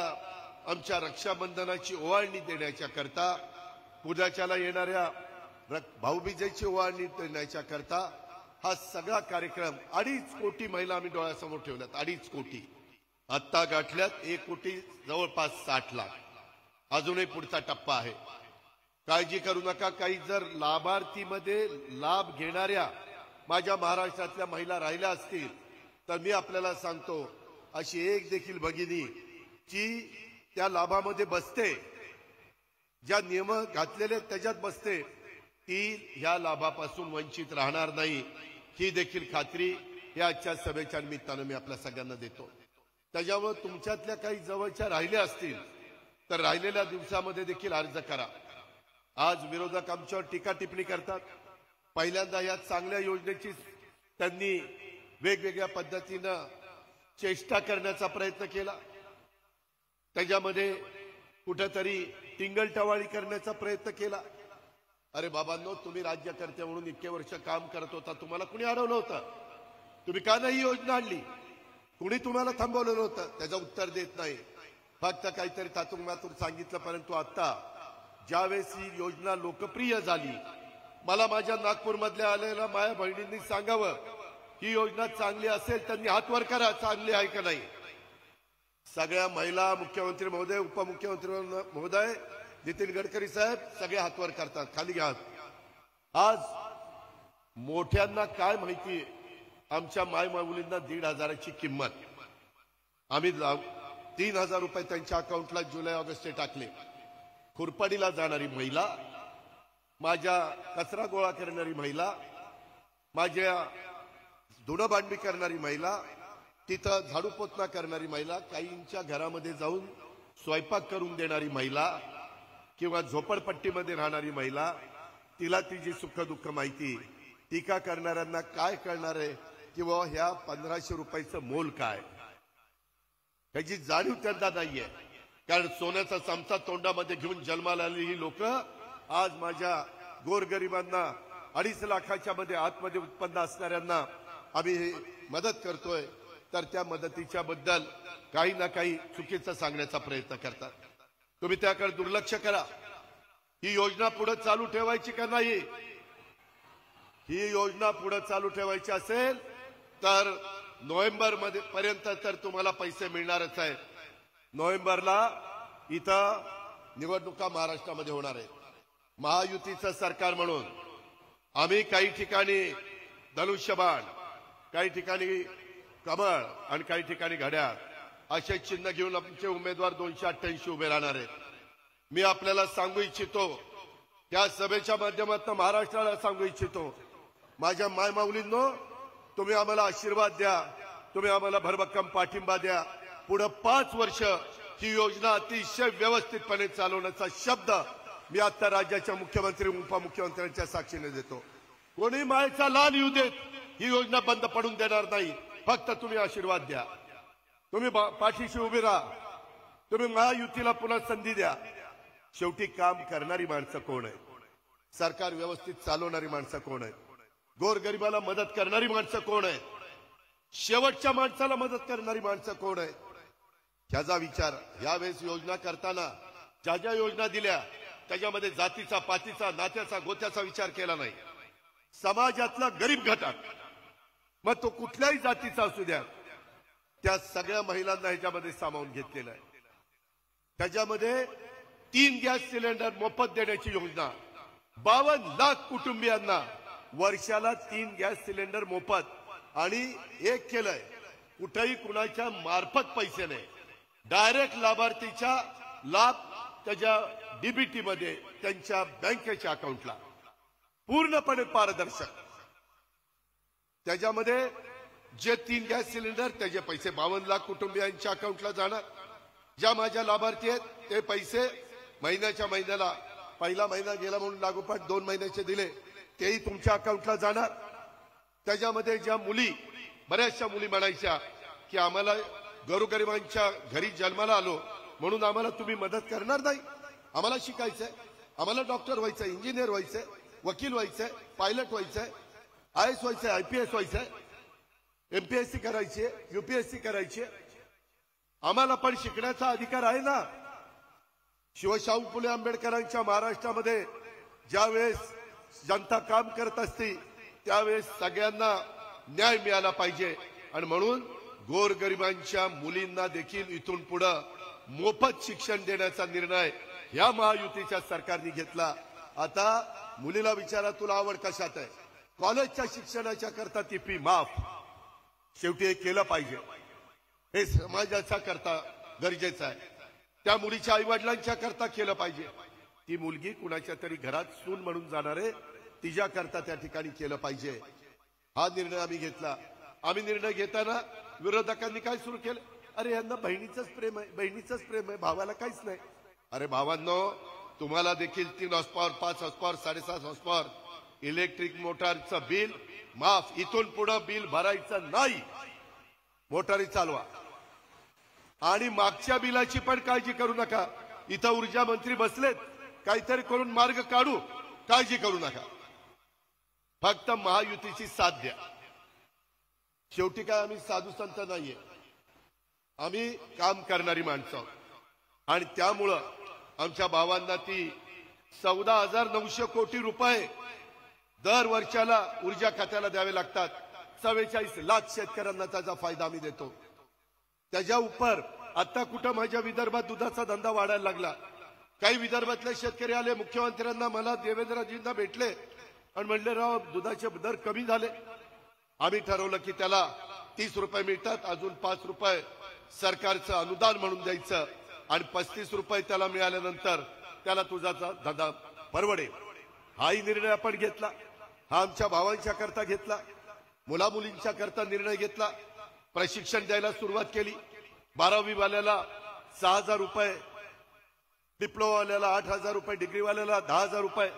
आमच्या रक्षाबंधनाची ओवाळणी देण्याच्या करता, पूजाच्याला येणाऱ्या भाऊबीजेची ओवाळणी देण्याच्या करता हा सगळा कार्यक्रम 2.5 कोटी महिला आम्ही डोळ्यासमोर ठेवल्यात. 2.5 कोटी आत्ता गाठल्यात. 1 कोटी जवळपास 60 लाख. अजूनही पुढचा टप्पा आहे. काळजी करू नका. काही जर लाभार्थीमध्ये लाभ घेणाऱ्या माझ्या महाराष्ट्रातल्या महिला राहिल्या असतील तर मी आपल्याला सांगतो, अशी एक देखील भगिनी जी त्या लाभामध्ये बसते, ज्या नियम घातलेले त्याच्यात बसते ती ह्या लाभापासून वंचित राहणार नाही, ही देखील खात्री या आजच्या सभेच्या निमित्तानं मी आपल्या सगळ्यांना देतो. त्याच्यामुळे तुमच्यातल्या काही जवळच्या राहिल्या असतील तर राहिलेल्या दिवसामध्ये देखील अर्ज करा. आज विरोधक आमच्यावर टीका टिप्पणी करतात. पहिल्यांदा या चांगल्या योजनेची त्यांनी वेगवेगळ्या पद्धतीनं चेष्टा करण्याचा प्रयत्न केला. त्याच्यामध्ये कुठेतरी टिंगलटवाळी करण्याचा प्रयत्न केला. अरे बाबांनो, तुम्ही राज्यकर्ते म्हणून इतके वर्ष काम करत होता, तुम्हाला कुणी अडवलं होतं? तुम्ही का नाही योजना आणली? कुणी तुम्हाला थांबवलेलं होतं? त्याचं उत्तर देत नाही, फक्त काहीतरी तातुंबातून सांगितलं. परंतु आता ज्यावेळेस ही योजना लोकप्रिय झाली, मला माझ्या नागपूरमधल्या आलेल्या माया बहिणींनी सांगावं, ही योजना चांगली असेल त्यांनी हात वर करा, चांगली आहे का नाही. सगळ्या महिला, मुख्यमंत्री महोदय, उपमुख्यमंत्री महोदय, नितीन गडकरी साहेब सगळे हातवर करतात. खाली घ्या. आज मोठ्यांना काय माहिती, आमच्या मायमाऊलींना 1,500ची किंमत. आम्ही 3,000 रुपये त्यांच्या अकाउंटला जुलै ऑगस्ट टाकले. खुरपाडीला जाणारी महिला, माझ्या कचरा गोळा करणारी महिला, माझ्या धुणं भांडी करणारी महिला, तिथं झाडू पोतना करणारी महिला, काहींच्या घरामध्ये जाऊन स्वयंपाक करून देणारी महिला किंवा झोपडपट्टीमध्ये राहणारी महिला, तिला तिची सुख दुःख माहिती. टीका करणाऱ्यांना काय कळणार आहे किंवा ह्या 1,500 रुपयाचं मोल काय, त्याची जाणीव त्यांना नाहीये. कारण सोन्याचा चमचा तोंडामध्ये घेऊन जन्माला आलेली ही लोक आज माझ्या गोरगरिबांना 2.5 लाखाच्या मध्ये आतमध्ये उत्पन्न असणाऱ्यांना आम्ही मदत करतोय, तर त्या मदतीच्या बद्दल काही ना काही चुकीचं सांगण्याचा प्रयत्न करतात. तुम्ही त्याकडे दुर्लक्ष करा. ही योजना पुढे चालू ठेवायची का नाही? ही योजना पुढे चालू ठेवायची असेल तर नोव्हेंबर मध्ये पर्यंत तर तुम्हाला पैसे मिळणारच आहेत. नोव्हेंबरला इथं निवडणुका महाराष्ट्रामध्ये होणार आहेत. महायुतीचं सरकार म्हणून आम्ही काही ठिकाणी धनुष्यबाण, काही ठिकाणी कमळ आणि काही ठिकाणी घड्याळ असे चिन्ह घेऊन आमचे उमेदवार 288 उभे राहणार आहेत. मी आपल्याला सांगू इच्छितो, त्या सभेच्या माध्यमातून महाराष्ट्राला सांगू इच्छितो, माझ्या मायमाऊलींनो, तुम्ही आम्हाला आशीर्वाद द्या, तुम्ही आम्हाला भरभक्कम पाठिंबा द्या. पुढे 5 वर्ष ही योजना अतिशय व्यवस्थितपणे चालवण्याचा शब्द मी आता राज्याच्या मुख्यमंत्री उपमुख्यमंत्र्यांच्या साक्षीने देतो. कोणी मायेचा लाल येऊ देत, ही योजना बंद पडून देणार नाही. फक्त तुम्ही आशीर्वाद द्या, तुम्ही पाठीशी उभे राहा, तुम्ही महायुतीला पुन्हा संधी द्या. शेवटी काम करणारी माणसं कोण आहे? सरकार व्यवस्थित चालवणारी माणसं कोण आहेत? गोरगरिबाला मदत करणारी माणसं कोण आहेत? शेवटच्या माणसाला मदत करणारी माणसं कोण आहेत? ह्याचा विचार यावेळेस योजना करताना ज्या ज्या योजना दिल्या त्याच्यामध्ये जातीचा, पातीचा, नात्याचा, गोत्याचा विचार केला नाही. समाजातला गरीब घटक, मग तो कुठल्याही जातीचा असू द्या, त्या सगळ्या महिलांना ह्याच्यामध्ये सामावून घेतलेलं आहे. त्याच्यामध्ये 3 गॅस सिलेंडर मोफत देण्याची योजना, 52 लाख कुटुंबियांना वर्षाला 3 गॅस सिलेंडर मोफत. आणि एक केलंय, कुठेही कुणाच्या मार्फत पैसे नाही, डायरेक्ट लाभार्थीच्या लाभ त्याच्या डीबीटी मध्ये त्यांच्या बँकेच्या अकाउंटला, पूर्णपणे पारदर्शक. त्याच्यामध्ये जे 3 गॅस सिलेंडर त्याचे पैसे 52 लाख कुटुंबियांच्या अकाउंटला जाणार. ज्या माझ्या लाभार्थी आहेत ते पैसे महिन्याच्या महिन्याला, पहिला महिना गेला म्हणून लागोपाठ 2 महिन्याचे दिले, तेही तुमच्या अकाउंटला जाणार. त्याच्यामध्ये ज्या मुली, बऱ्याचशा मुली म्हणायच्या की आम्हाला गोरगरिबांच्या घरी जन्माला आलो म्हणून आम्हाला तुम्ही मदत करणार नाही, आम्हाला शिकायचंय, आम्हाला डॉक्टर व्हायचंय, इंजिनियर व्हायचंय, वकील व्हायचंय, पायलट व्हायचंय, IAS व्हायचंय, IPS व्हायचंय, MPSC करायची, UPSC करायची, आम्हाला पण शिकण्याचा अधिकार आहे ना. शिवशाहू फुले आंबेडकरांच्या महाराष्ट्रामध्ये ज्यावेळेस जनता काम करत असते त्यावेळेस सगळ्यांना न्याय मिळाला पाहिजे. आणि म्हणून गोरगरिबांच्या मुलींना देखील इथून पुढे मोफत शिक्षण देण्याचा निर्णय या महायुतीच्या सरकारने घेतला. आता मुलीला विचारा, तुला आवड कशात आहे? कॉलेजच्या शिक्षणाच्या करता ती फी माफ. शेवटी हे केलं पाहिजे, हे समाजाचा करता गरजेचं आहे. त्या मुलीच्या आई वडिलांच्या करता केलं पाहिजे. ती मुलगी कुणाच्या तरी घरात सून म्हणून जाणार आहे, तिच्याकरता त्या ठिकाणी केलं पाहिजे. हा निर्णय आम्ही घेतला. आम्ही निर्णय घेताना विरोधकांनी काय सुरू केलं, अरे यांना बहिणीचंच प्रेम आहे, बहिणीचंच प्रेम आहे, भावाला काहीच नाही. अरे भावांनो, तुम्हाला देखील 3 हॉर्सपॉवर 5 हॉर्सपॉवर 7.5 हॉर्सपॉवर इलेक्ट्रिक मोटारचं बिल माफ. इथून पुढे बिल भरायचं नाही. मोटारी चालवा. आणि मागच्या बिलाची पण काळजी करू नका. इथं ऊर्जा मंत्री बसलेत, काहीतरी करून मार्ग काढू, काळजी करू नका. फक्त महायुतीची साथ द्या. शेवटी काय आम्ही साधू संत नाहीये, आम्ही काम करणारी माणसं आहोत. आणि त्यामुळं आमच्या भावांना ती 14,900 कोटी रुपये दर वर्षाला ऊर्जा खात्याला द्यावे लागतात. 44 लाख शेतकऱ्यांना त्याचा फायदा आम्ही देतो. त्याच्या उपर आता कुठं माझ्या विदर्भात दुधाचा धंदा वाढायला लागला. काही विदर्भातले शेतकरी आले मुख्यमंत्र्यांना, मला देवेंद्रजींना भेटले आणि म्हणले, राव दुधाचे दर कमी झाले. आम्ही ठरवलं की त्याला 30 रुपये मिळतात, अजून 5 रुपये सरकारचं अनुदान म्हणून द्यायचं आणि 35 रुपये त्याला मिळाल्यानंतर त्याला दुधाचा धंदा परवडेल. हाही निर्णय आपण घेतला. हा आमच्या भावांच्या करता घेतला, मुलामुलींच्या करता निर्णय घेतला. प्रशिक्षण द्यायला सुरुवात केली. 12वी वाल्याला 6,000 रुपये, डिप्लोमावाल्याला 8,000 रुपये, डिग्रीवाल्याला 10,000 रुपये.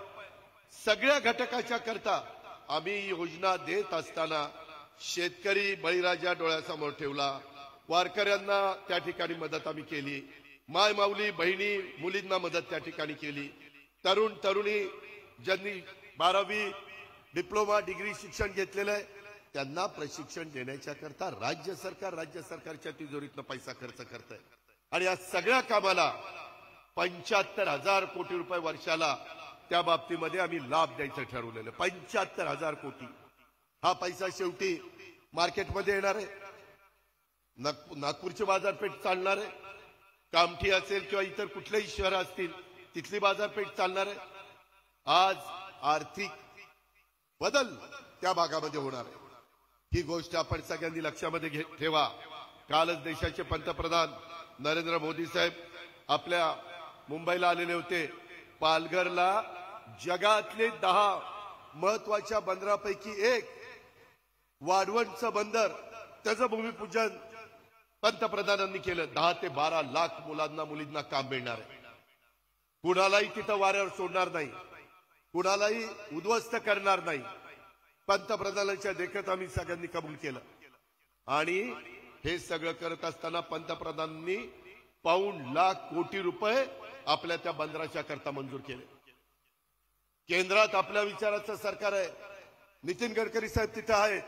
सगळ्या घटकाच्या करता आम्ही योजना देत असताना शेतकरी बळीराजा डोळ्यासमोर ठेवला. वारकऱ्यांना त्या ठिकाणी मदत आम्ही केली. माय माऊली बहिणी मुलींना मदत त्या ठिकाणी केली. तरुण तरुणी ज्यांनी 12वी डिप्लोमा डिग्री शिक्षण घेतलेलं आहे त्यांना प्रशिक्षण देण्याच्या करता राज्य सरकारच्या तिजोरीतनं पैसा खर्च करत आहे. आणि या सगळ्या कामाला 75,000 कोटी रुपये वर्षाला त्या बाबतीमध्ये आम्ही लाभ द्यायचं ठरवलेलं. 75,000 कोटी. हा पैसा शेवटी मार्केटमध्ये येणार आहे. नागपूरची बाजारपेठ चालणार आहे. कामठी असेल किंवा इतर कुठलेही शहर असतील तिथली बाजारपेठ चालणार आहे. आज आर्थिक बदल त्या भागामध्ये होणार आहे. ही गोष्ट आपण सगळ्यांनी लक्षामध्ये ठेवा. कालच देशाचे पंतप्रधान नरेंद्र मोदी साहेब आपल्या मुंबईला आलेले होते. पालघरला जगातले 10 महत्वाच्या बंदरापैकी एक वाढवणचं बंदर, त्याचं भूमिपूजन पंतप्रधानांनी केलं. 10 ते 12 लाख मुलांना मुलींना काम मिळणार आहे. कुणालाही तिथं वाऱ्यावर सोडणार नाही, कुणालाही उद्ध्वस्त करणार नाही. पंतप्रधानांच्या देखत आम्ही सगळ्यांनी कबूल केलं. आणि हे सगळं करत असताना पंतप्रधानांनी 1.25 लाख कोटी रुपये आपल्या त्या बंदराच्या करता मंजूर केले. केंद्रात आपल्या विचाराचं सरकार आहे. नितीन गडकरी साहेब तिथे आहेत.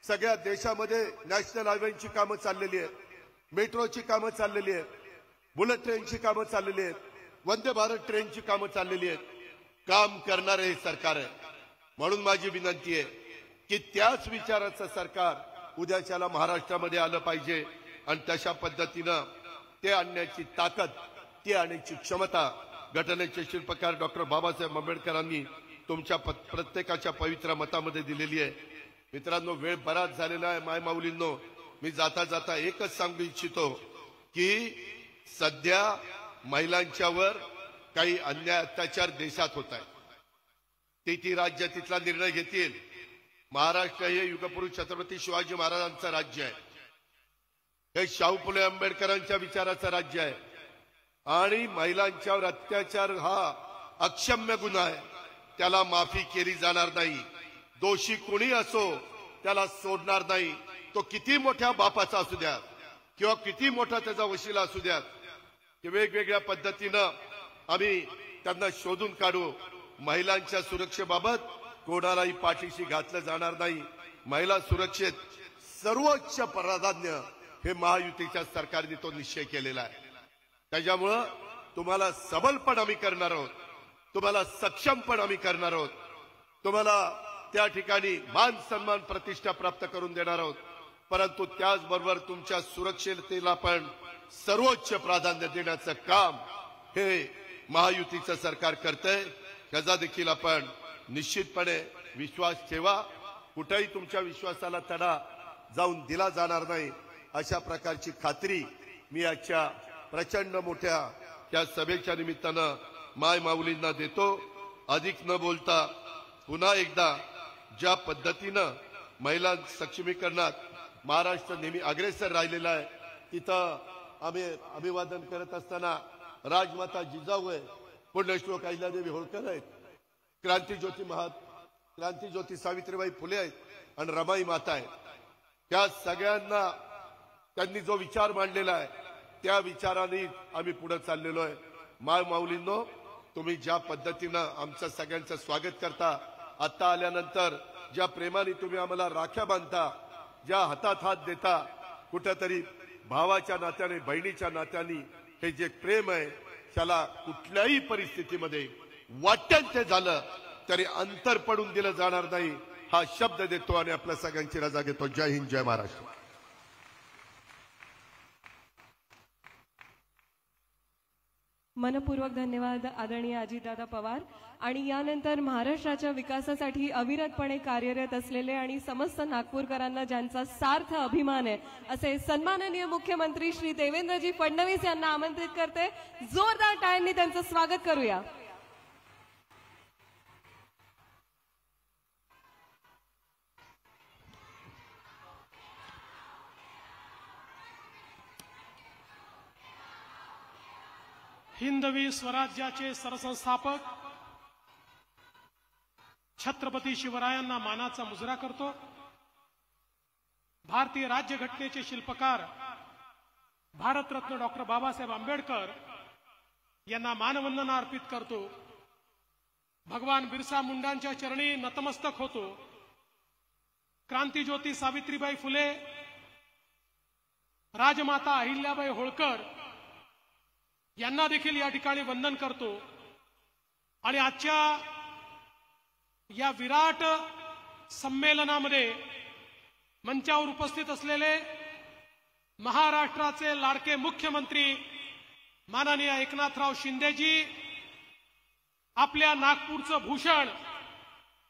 सगळ्या देशामध्ये नॅशनल हायवेची कामं चाललेली आहेत, मेट्रोची कामं चाललेली आहेत, बुलेट ट्रेनची कामं चाललेली आहेत, वंदे भारत ट्रेनची कामं चाललेली आहेत. काम करणारे हे सरकार आहे. म्हणून माझी विनंती आहे की त्याच विचाराचं सरकार उद्याच्याला महाराष्ट्रामध्ये आलं पाहिजे. आणि तशा पद्धतीनं ते आणण्याची ताकद, ती आणण्याची क्षमता घटनेचे शिल्पकार डॉक्टर बाबासाहेब आंबेडकरांनी तुमच्या प्रत्येकाच्या पवित्र मतामध्ये दिलेली आहे. मित्रांनो, वेळ बराच झालेला आहे. माय माऊलींनो, मी जाता जाता एकच सांगू इच्छितो की सध्या महिलांच्यावर काही अन्याय अत्याचार देशात होत आहे. ती राज्य तिथला निर्णय घेतील. महाराष्ट्र हे युगपुरुष छत्रपती शिवाजी महाराजांचं राज्य आहे. हे शाहू फुले आंबेडकरांच्या विचाराचं राज्य आहे. आणि महिलांच्यावर अत्याचार हा अक्षम्य गुन्हा आहे. त्याला माफी केली जाणार नाही. दोषी कोणी असो त्याला सोडणार नाही. तो किती मोठ्या बापाचा असू द्या किंवा किती मोठा त्याचा वशिला असू द्या, की वेगवेगळ्या पद्धतीनं आम्ही त्यांना शोधून काढू. महिलांच्या सुरक्षेबाबत कोणालाही पाठीशी घातलं जाणार नाही. महिला सुरक्षेत सर्वोच्च प्राधान्य हे महायुतीच्या सरकारने तो निश्चय केलेला आहे. त्याच्यामुळं तुम्हाला सबल पण आम्ही करणार आहोत, तुम्हाला सक्षम पण आम्ही करणार आहोत, तुम्हाला त्या ठिकाणी मान सन्मान प्रतिष्ठा प्राप्त करून देणार आहोत. परंतु त्याचबरोबर तुमच्या सुरक्षिततेला पण सर्वोच्च प्राधान्य देण्याचं काम हे महायुतीचं सरकार करतंय. त्याचा देखील आपण निश्चितपणे विश्वास ठेवा. कुठेही तुमच्या विश्वासाला तडा जाऊन दिला जाणार नाही, अशा प्रकारची खात्री मी आजच्या प्रचंड मोठ्या त्या सभेच्या निमित्तानं माय माऊलींना देतो. अधिक न बोलता पुन्हा एकदा ज्या पद्धतीनं महिला सक्षमीकरणात महाराष्ट्र नेहमी अग्रेसर राहिलेला आहे, तिथं आम्ही अभिवादन करत असताना राजमाता जिजाऊ आहे, पुण्यश्लोक अहिल्यादेवी होळकर आहेत, क्रांतीज्योती सावित्रीबाई फुले आहेत आणि रमाई माता आहे. त्या सगळ्यांना त्यांनी जो विचार मांडलेला आहे त्या विचाराने आम्ही पुढे चाललेलो आहे. माय माऊलींनो, तुम्ही ज्या पद्धतीनं आमचं सगळ्यांचं स्वागत करता, आता आल्यानंतर ज्या प्रेमाने तुम्ही आम्हाला राख्या बांधता, ज्या हातात हात देता, कुठेतरी भावाच्या नात्याने बहिणीच्या नात्याने हे जे प्रेम आहे त्याला कुठल्याही परिस्थितीमध्ये वाटेल ते झालं तरी अंतर पडून दिलं जाणार नाही, हा शब्द देतो आणि आपल्या सगळ्यांची रजा घेतो. जय हिंद, जय महाराष्ट्र. मनपूर्वक धन्यवाद आदरणीय अजितदादा पवार. आणि यानंतर महाराष्ट्राच्या विकासासाठी अविरतपणे कार्यरत असलेले आणि समस्त नागपूरकरांना ज्यांचा सार्थ अभिमान आहे असे सन्माननीय मुख्यमंत्री श्री देवेंद्रजी फडणवीस यांना आमंत्रित करते. जोरदार टाळ्यांनी त्यांचं स्वागत करूया. हिंदवी स्वराज्याचे सरसंस्थापक छत्रपती शिवरायांना मानाचा मुजरा करतो. भारतीय राज्यघटनेचे शिल्पकार भारतरत्न डॉक्टर बाबासाहेब आंबेडकर यांना मानवंदना अर्पित करतो. भगवान बिरसा मुंडांच्या चरणी नतमस्तक होतो. क्रांतीज्योती सावित्रीबाई फुले, राजमाता अहिल्याबाई होळकर यांना देखील या ठिकाणी वंदन करतो. आणि आजच्या या विराट संमेलनामध्ये मंचावर उपस्थित असलेले महाराष्ट्राचे लाडके मुख्यमंत्री माननीय एकनाथराव शिंदेजी, आपल्या नागपूरचं भूषण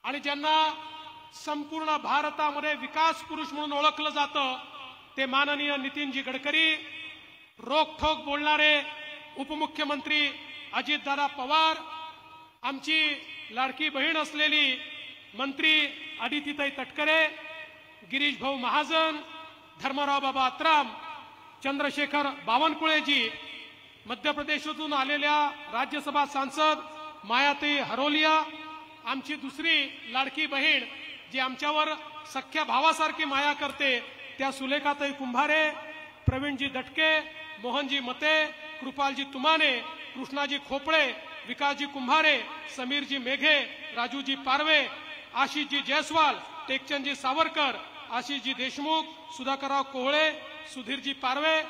आणि ज्यांना संपूर्ण भारतामध्ये विकास पुरुष म्हणून ओळखलं जातं ते माननीय नितीनजी गडकरी, रोखठोक बोलणारे उपमुख्यमंत्री अजितदादा पवार, आमची लाडकी बहीण असलेली मंत्री अदितीताई तटकरे, गिरीश भाऊ महाजन, धर्मराव बाबा अत्राम, चंद्रशेखर बावनकुळेजी, मध्य प्रदेशातून आलेल्या राज्यसभा सांसद मायाताई हरोलिया, आमची दुसरी लाडकी बहीण जी आमच्यावर सख्या भावासारखी माया करते त्या सुलेखाताई कुंभारे, प्रवीणजी दटके, मोहनजी मते, कृपालजी तुमाने, कृष्णाजी खोपळे, विकासजी कुंभारे, समीरजी मेघे, राजूजी पारवे, आशिषजी जयस्वाल, टेकचंदजी सावरकर, आशिषजी देशमुख, सुधाकरराव कोहळे, सुधीरजी पारवे,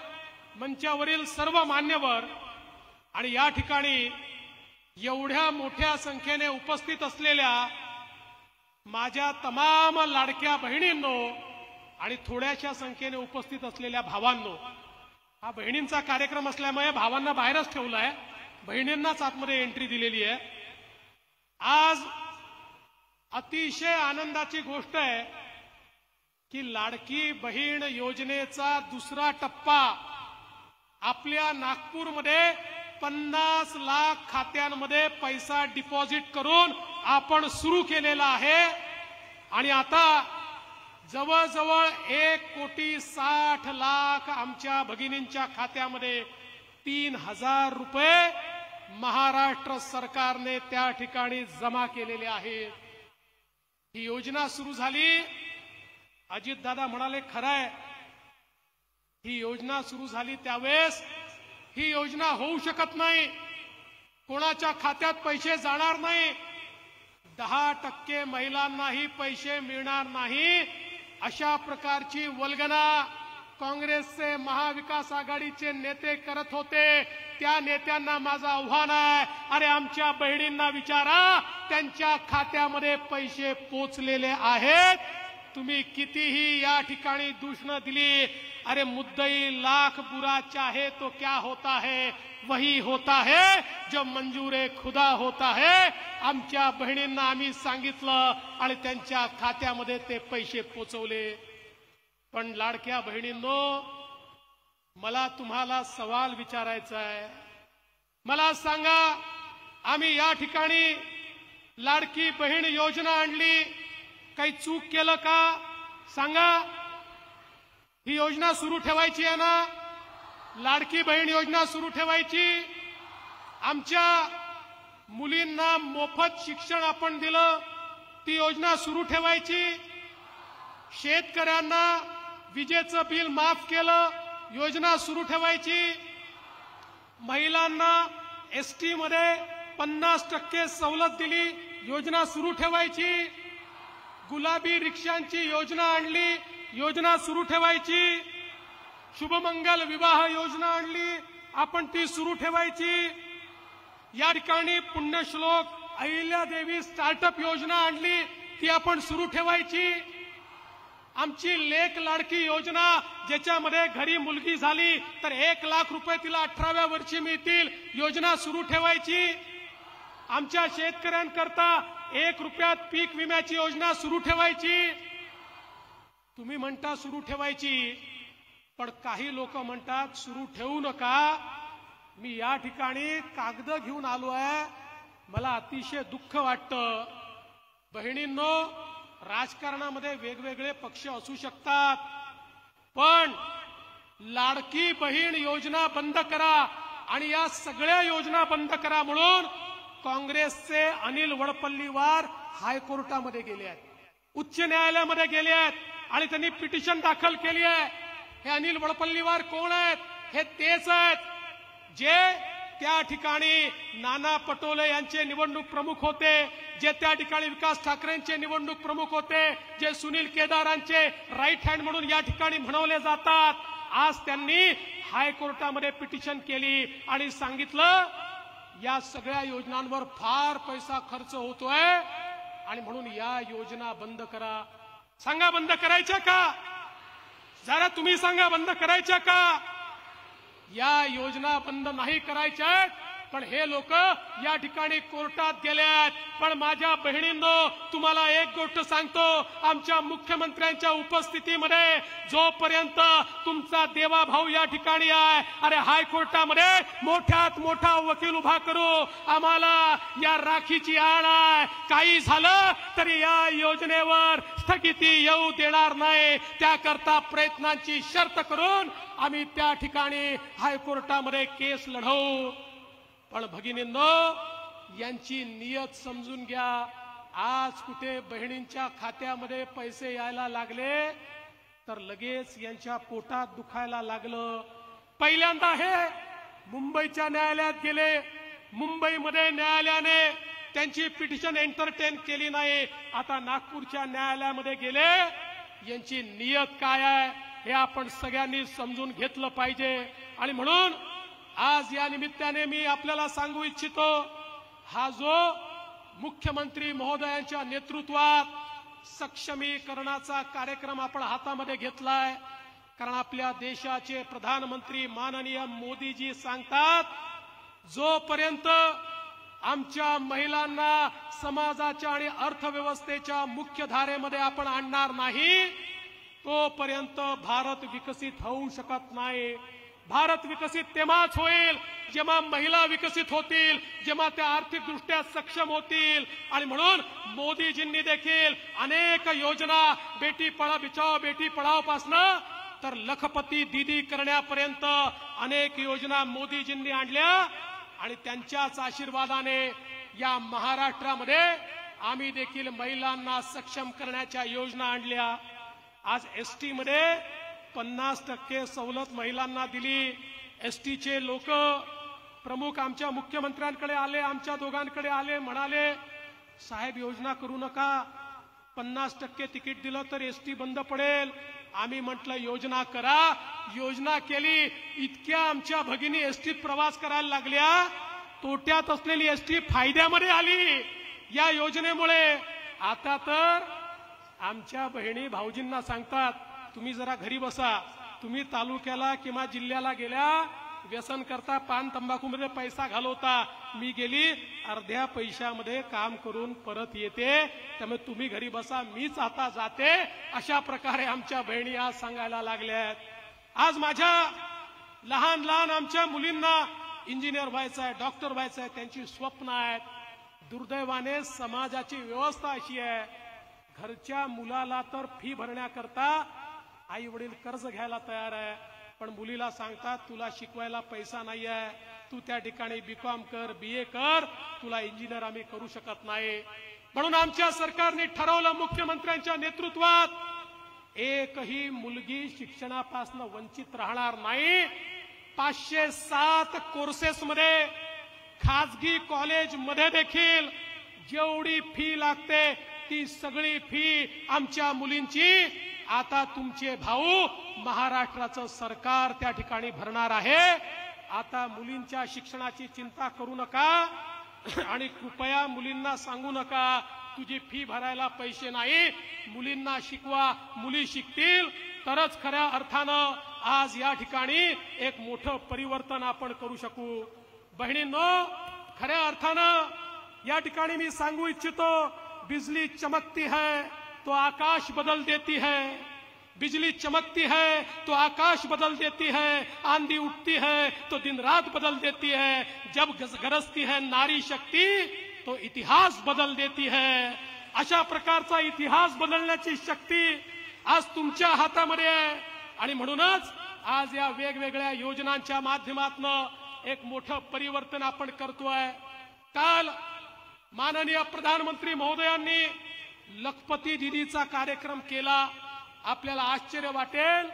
मंचावरील सर्व मान्यवर आणि या ठिकाणी एवढ्या मोठ्या संख्येने उपस्थित असलेल्या माझ्या तमाम लाडक्या बहिणींनो आणि थोड्याशा संख्येने उपस्थित असलेल्या भावांनो, हा बहिणींचा कार्यक्रम असल्यामुळे भावांना बाहेरच ठेवलाय, बहिणींनाच आतमध्ये एंट्री दिलेली आहे. आज अतिशय आनंदाची गोष्ट आहे की लाडकी बहीण योजनेचा दुसरा टप्पा आपल्या नागपूरमध्ये 50 लाख खात्यांमध्ये पैसा डिपॉझिट करून आपण सुरू केलेला आहे. आणि आता जवळजवळ 1,60,00,000 आमच्या भगिनींच्या खात्यामध्ये 3,000 रुपये महाराष्ट्र सरकारने त्या ठिकाणी जमा केलेले आहेत. ही योजना सुरू झाली, अजितदादा म्हणाले खरं आहे, ही योजना सुरू झाली त्यावेळेस ही योजना होऊ शकत नाही, कोणाच्या खात्यात पैसे जाणार नाही, 10% महिलांनाही पैसे मिळणार नाही, अशा प्रकारची वल्गना काँग्रेसचे महाविकास आघाडीचे नेते करत होते. त्या नेत्यांना माझं आव्हान आहे, अरे आमच्या बहिणींना विचारा, त्यांच्या खात्यामध्ये पैसे पोचलेले आहेत. तुम्ही कितीही या ठिकाणी दूषणं दिली, अरे मुद्दई लाख बुरा चाहे तो क्या होता है, वही होता है जो मंजूर खुदा होता है. आमच्या बहिणींना आम्ही सांगितलं आणि त्यांच्या खात्यामध्ये ते पैसे पोचवले. पण लाडक्या बहिणींनो, मला तुम्हाला सवाल विचारायचा आहे. मला सांगा, आम्ही या ठिकाणी लाडकी बहीण योजना आणली, काही चूक केलं का सांगा? ही योजना सुरू ठेवायची आहे ना? लाडकी बहीण योजना सुरू ठेवायची. आमच्या मुलींना मोफत शिक्षण आपण दिलं, ती योजना सुरू ठेवायची. शेतकऱ्यांना विजेचं बिल माफ केलं, योजना सुरू ठेवायची. महिलांना एसटी मध्ये 50% सवलत दिली, योजना सुरू ठेवायची. गुलाबी रिक्षांची योजना आणली, योजना सुरू ठेवायची. शुभमंगल विवाह योजना आणली, आपण ती सुरू ठेवायची. या ठिकाणी पुण्यश्लोक अहिल्यादेवी स्टार्टअप योजना आणली, ती आपण सुरू ठेवायची. आमची लेक लाडकी योजना, ज्याच्यामध्ये घरी मुलगी झाली तर 1 लाख रुपये तिला 18व्या वर्षी मिळतील, योजना सुरू ठेवायची. आमच्या शेतकऱ्यांकरता 1 रुपयात पीक विम्याची योजना सुरू ठेवायची. तुम्ही म्हणता सुरू ठेवायची, पण काही लोक म्हणतात सुरू ठेवू नका. मी या ठिकाणी कागद घेऊन आलो आहे, मला अतिशय दुःख वाटतं. बहिणींनो, राजकारणामध्ये वेगवेगळे पक्ष असू शकतात, पण लाडकी बहीण योजना बंद करा आणि या सगळ्या योजना बंद करा म्हणून काँग्रेसचे अनिल वडपल्लीवार हायकोर्टामध्ये गेले आहेत, उच्च न्यायालयामध्ये गेले आहेत आणि त्यांनी पिटिशन दाखल केली आहे. हे अनिल वडपल्लीवार कोण आहेत? हे तेच आहेत जे त्या ठिकाणी नाना पटोले यांचे निवडणूक प्रमुख होते, जे त्या ठिकाणी विकास ठाकरेंचे निवडणूक प्रमुख होते, जे सुनील केदारांचे राईट हँड म्हणून या ठिकाणी म्हणवले जातात. आज त्यांनी हायकोर्टामध्ये पिटिशन केली आणि सांगितलं या सगळ्या योजनांवर फार पैसा खर्च होतोय आणि म्हणून या योजना बंद करा. सांगा बंद करायच्या का? जरा तुम्ही सांगा बंद करायच्या का? या योजना बंद नाही करायच्या, पण हे लोक या ठिकाणी कोर्टात गेलेत. पण माझ्या बहिणींनो, तुम्हाला एक गोष्ट सांगतो, आमच्या मुख्यमंत्र्यांच्या उपस्थितीमध्ये जोपर्यंत तुमचा देवाभाऊ या ठिकाणी आहे, अरे हायकोर्टामध्ये मोठ्यात मोठा वकील उभा करू, आम्हाला या राखीची आण आहे. काही झालं तरी या योजनेवर स्थगिती येऊ देणार नाही. त्याकरता प्रयत्नांची शर्त करून आम्ही त्या ठिकाणी हायकोर्टामध्ये केस लढवू. पण भगिनींनो, यांची नियत समजून घ्या. आज कुठे बहिणींच्या खात्यामध्ये पैसे यायला लागले तर लगेच यांच्या पोटात दुखायला लागलं. पहिल्यांदा हे मुंबईच्या न्यायालयात गेले, मुंबईमध्ये न्यायालयाने त्यांची पिटिशन एंटरटेन केली नाही. आता नागपूरच्या न्यायालयामध्ये गेले. यांची नियत काय आहे हे आपण सगळ्यांनी समजून घेतलं पाहिजे. आणि म्हणून आज या निमित्ताने मी आपल्याला सांगू इच्छितो, हा जो मुख्यमंत्री महोदयांच्या नेतृत्वात सक्षमीकरणाचा कार्यक्रम आपण हातामध्ये घेतलाय, कारण आपल्या देशाचे प्रधानमंत्री माननीय मोदीजी सांगतात, जोपर्यंत आमच्या महिलांना समाजाच्या आणि अर्थव्यवस्थेच्या मुख्य धारेमध्ये आपण आणणार नाही, तोपर्यंत भारत विकसित होऊ शकत नाही. भारत विकसित तेव्हाच होईल जेव्हा महिला विकसित होतील, जेव्हा त्या आर्थिकदृष्ट्या सक्षम होतील. आणि म्हणून मोदीजींनी देखील अनेक योजना, बेटी बचाओ बेटी पढाओ पासनं तर लखपती दीदी करण्यापर्यंत अनेक योजना मोदीजींनी आणल्या. आणि त्यांच्याच आशीर्वादाने या महाराष्ट्रामध्ये आम्ही देखील महिलांना सक्षम करण्याच्या योजना आणल्या. आज एसटी मध्ये 50% सवलत महिलांना दिली. एसटीचे लोक प्रमुख आमच्या मुख्यमंत्र्यांकडे आले, आमच्या दोघांकडे आले, म्हणाले साहेब योजना करू नका, 50% तिकीट दिलं तर एसटी बंद पडेल. आम्ही म्हटलं योजना करा. योजना केली. इतक्या आमच्या भगिनी एसटीत प्रवास करायला लागल्या. तोट्यात असलेली एसटी फायद्यामध्ये आली या योजनेमुळे. आता तर आमच्या बहिणी भाऊजींना सांगतात, तुम्ही जरा घरी बसा, तुम्ही तालुक्याला किंवा जिल्ह्याला गेल्या व्यसन करता, पान तंबाखूमध्ये पैसा घालवता, मी गेली अर्ध्या पैशामध्ये काम करून परत येते, त्यामुळे तुम्ही घरी बसा, मीच आता जाते. अशा प्रकारे आमच्या बहिणी आज सांगायला लागल्यात. आज माझ्या लहान लहान आमच्या मुलींना इंजिनियर व्हायचं आहे, डॉक्टर व्हायचं आहे, त्यांची स्वप्न आहेत. दुर्दैवाने समाजाची व्यवस्था अशी आहे, घरच्या मुलाला तर फी भरण्याकरता आई वडील कर्ज घ्यायला तयार आहे, पण मुलीला सांगतात तुला शिकवायला पैसा नाही आहे, तू त्या ठिकाणी बीकॉम कर, बीए कर, तुला इंजिनियर आम्ही करू शकत नाही. म्हणून आमच्या सरकारने ठरवलं, मुख्यमंत्र्यांच्या नेतृत्वात एकही मुलगी शिक्षणापासून वंचित राहणार नाही. 507 कोर्सेसमध्ये खाजगी कॉलेज मध्ये देखील जेवढी फी लागते ती सगळी फी आमच्या मुलींची आता तुमचे भाऊ महाराष्ट्राचं सरकार त्या ठिकाणी भरणार आहे. आता मुलींच्या शिक्षणाची चिंता करू नका आणि कृपया मुलींना सांगू नका तुझी फी भरायला पैसे नाही, मुलींना शिकवा, मुली शिकतील तरच खऱ्या अर्थानं आज या ठिकाणी एक मोठं परिवर्तन आपण करू शकू. बहिणींनो, खऱ्या अर्थानं या ठिकाणी मी सांगू इच्छितो, बिजली चमकती है तो आकाश बदल देती है, बिजली चमकती है तो आकाश बदल देती है, आंधी उठती है तो दिन रात बदल देती है, जब गरजती है नारी शक्ती तो इतिहास बदल देती है. अशा प्रकारचा इतिहास बदलण्याची शक्ती आज तुमच्या हातामध्ये आहे. आणि म्हणूनच आज या वेगवेगळ्या योजनांच्या माध्यमातून एक मोठं परिवर्तन आपण करतोय. काल माननीय प्रधानमंत्री महोदयांनी लखपती दीदीचा कार्यक्रम केला. आपल्याला आश्चर्य वाटेल,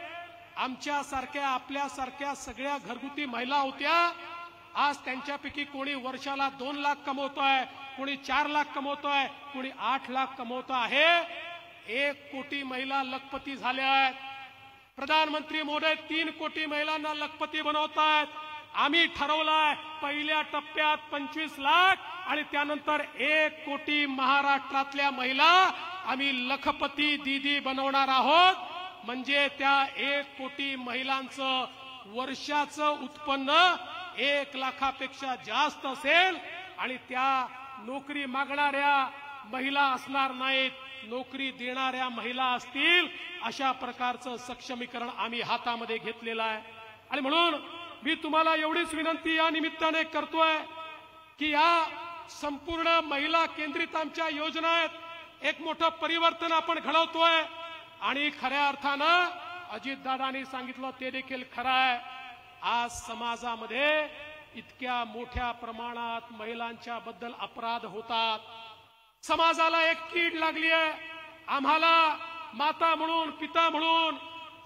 आमच्यासारख्या आपल्यासारख्या सगळ्या घरगुती महिला होत्या. आज त्यांच्यापैकी कोणी वर्षाला 2 लाख कमवतोय, कोणी 4 लाख कमवतोय, कोणी 8 लाख कमवतो आहे. 1 कोटी महिला लखपती झाल्या आहेत. प्रधानमंत्री महोदय 3 कोटी महिलांना लखपती बनवतायत. आम्ही ठरवलंय पहिल्या टप्प्यात 25 लाख आणि त्यानंतर 1 कोटी महाराष्ट्रातल्या महिला आम्ही लखपती दीदी बनवणार आहोत. म्हणजे त्या 1 कोटी महिलांचं वर्षाचं उत्पन्न 1 लाखापेक्षा जास्त असेल आणि त्या नोकरी मागणाऱ्या महिला असणार नाहीत, नोकरी देणाऱ्या महिला असतील. अशा प्रकारचं सक्षमीकरण आम्ही हातामध्ये घेतलेलं आहे. आणि म्हणून मी तुम्हाला एवढीच विनंती या निमित्ताने करतोय की या संपूर्ण महिला केंद्रित आमच्या योजना आहेत, एक मोठं परिवर्तन आपण घडवतोय. आणि खऱ्या अर्थानं अजितदादांनी सांगितलं ते देखील खरं आहे. आज समाजामध्ये इतक्या मोठ्या प्रमाणात महिलांच्या बद्दल अपराध होतात. समाजाला एक कीड लागली आहे. आम्हाला माता म्हणून, पिता म्हणून,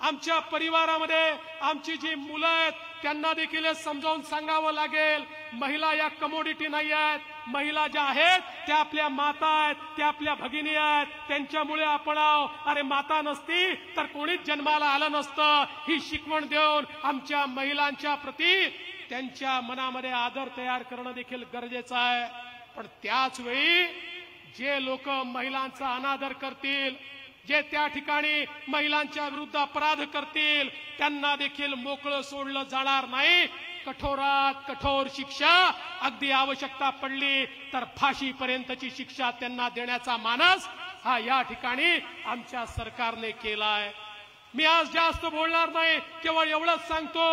आमच्या परिवारामध्ये आमची जी मुलं आहेत त्यांना देखील समजावून सांगावं लागेल, महिला या कमोडिटी नाही आहेत. महिला ज्या आहेत त्या आपल्या माता आहेत, त्या आपल्या भगिनी आहेत, त्यांच्यामुळे आपण अरे माता नसती तर कोणीच जन्माला आलं नसतं. ही शिकवण देऊन आमच्या महिलांच्या प्रती त्यांच्या मनामध्ये आदर तयार करणं देखील गरजेचं आहे. पण त्याच वेळी जे लोक महिलांचा अनादर करतील, जे त्या ठिकाणी महिलांच्या विरुद्ध अपराध करतील, त्यांना देखील मोकळं सोडलं जाणार नाही. कठोरात कठोर शिक्षा, अगदी आवश्यकता पडली तर फाशीपर्यंतची शिक्षा त्यांना देण्याचा मानस हा या ठिकाणी आमच्या सरकारने केला आहे. मी आज जास्त बोलणार नाही, केवळ एवढंच सांगतो,